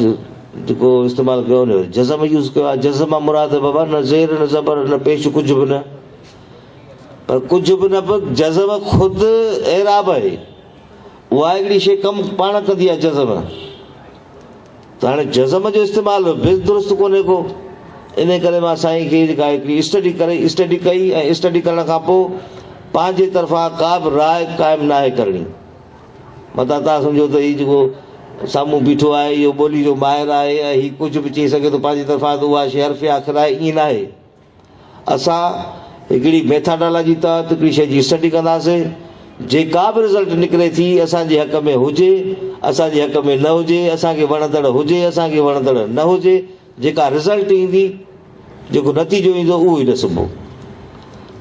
जेको इस्तेमालु कयो न जज़म यूज़ कयो आहे। जज़म मुराद बाबा न ज़ेर न ज़बर न पेश कुझु बि न, पर कुझु बि न बि जज़म ख़ुदि एराब आहे, उहा हिकिड़ी शइ कमु पाण कंदी आहे जज़म। त हाणे जज़म जो इस्तेमालु बि दुरुस्त कोन्हे को। इन करे मां साईं खे जेका हिकिड़ी स्टडी कई ऐं स्टडी करण खां पोइ पंहिंजे तरफ़ां का बि राय क़ाइमु नाहे करणी। मथां तव्हां सम्झो त हीउ जेको साम्हूं बीठो आहे इहो ॿोली जो माहिर आहे ऐं हीउ कुझु बि चई सघे थो पंहिंजी तरफ़ां, त उहा शइ हर्फ़ आख़िर आहे, ईअं न आहे। असां हिकिड़ी मेथाडोलॉजी तहत हिकिड़ी शइ जी स्टडी कंदासीं, जेका बि रिज़ल्ट निकिरे थी असांजे हक़ में हुजे, असांजे हक़ में न हुजे, असांखे वणंदड़ हुजे, असांखे वणंदड़ न हुजे, जेका रिज़ल्ट ईंदी, जेको नतीजो ईंदो उहो ई ॾिसबो।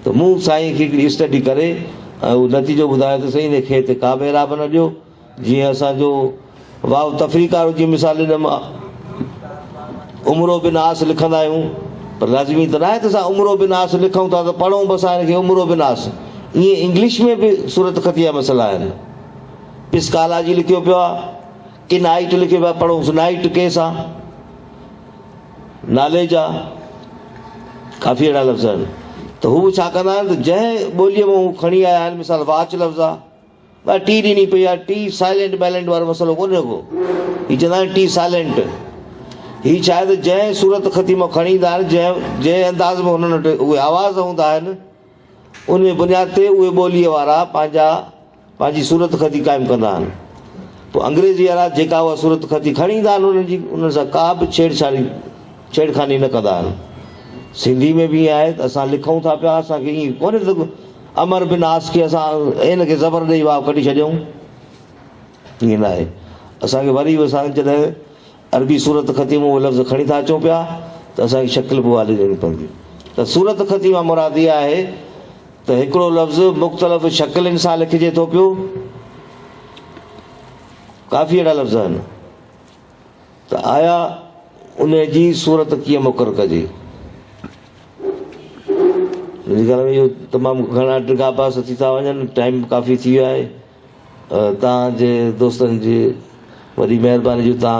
त मूं साईं खे हिकिड़ी स्टडी करे ऐं उहो नतीजो ॿुधायो त साईं इन खे ते का बि एराब न ॾियो। जीअं असांजो वाव तफ़रीक़ारो जी मिसाल ॾिनमि, उमरो बिन आस लिखंदा आहियूं, पर लाज़मी त न आहे त असां उमरो बिन आस लिखूं था त पढ़ूं बसि हिनखे उमरो बिन आस। ईअं इंग्लिश में बि सूरत ख़तिया मसइला आहिनि। पिस्काला जी लिखियो पियो आहे, कि नाइट लिखियो पियो आहे, पढ़ूंसि नाइट कंहिंसां, नाले जा काफ़ी अहिड़ा लफ़्ज़ आहिनि। त हू छा कंदा आहिनि त जंहिं ॿोलीअ में हू खणी आया आहिनि, मिसाल वाच लफ़्ज़ आहे, ॿ टी ॾिनी पई आहे, टी साइलेंट बैलेंट वारो मसइलो कोन्हे को, हीअ चवंदा आहिनि टी साइलेंट। हीअ छा आहे त जंहिं सूरत ख़ती मां खणी ईंदा आहिनि, जंहिं अंदाज़ में हुननि वटि उहे आवाज़ हूंदा आहिनि, उन बुनियाद ते उहे ॿोलीअ वारा पंहिंजी सूरत ख़ती क़ाइमु कंदा आहिनि। पोइ अंग्रेज़ी वारा जेका उहा सूरत ख़ती खणी ईंदा आहिनि उन्हनि सां का बि छेड़खानी न कंदा आहिनि। सिंधी में बि ईअं आहे त असां लिखूं था पिया, असांखे ईअं कोन्हे त अमर बिन आस खे असां हिनखे ज़बर ॾेई वाव कढी छॾियूं, ईअं न आहे। असांखे वरी बि असां जॾहिं अरबी सूरत ख़ती में उहे लफ़्ज़ खणी था अचूं पिया त असांखे शकिल बि वाली ॾियणी पवंदी। त सूरत ख़ती मां मुराद इहा आहे त हिकिड़ो लफ़्ज़ मुख़्तलिफ़ शकिलनि सां लिखिजे थो पियो, काफ़ी अहिड़ा लफ़्ज़ आहिनि। त आया उन जी सूरत कीअं मुक़ररु कजे। घर में इहो तमामु घणा ड्रिगा पास थी था वञनि, टाइम काफ़ी थी वियो आहे। तव्हांजे दोस्तनि जी वॾी महिरबानी जो तव्हां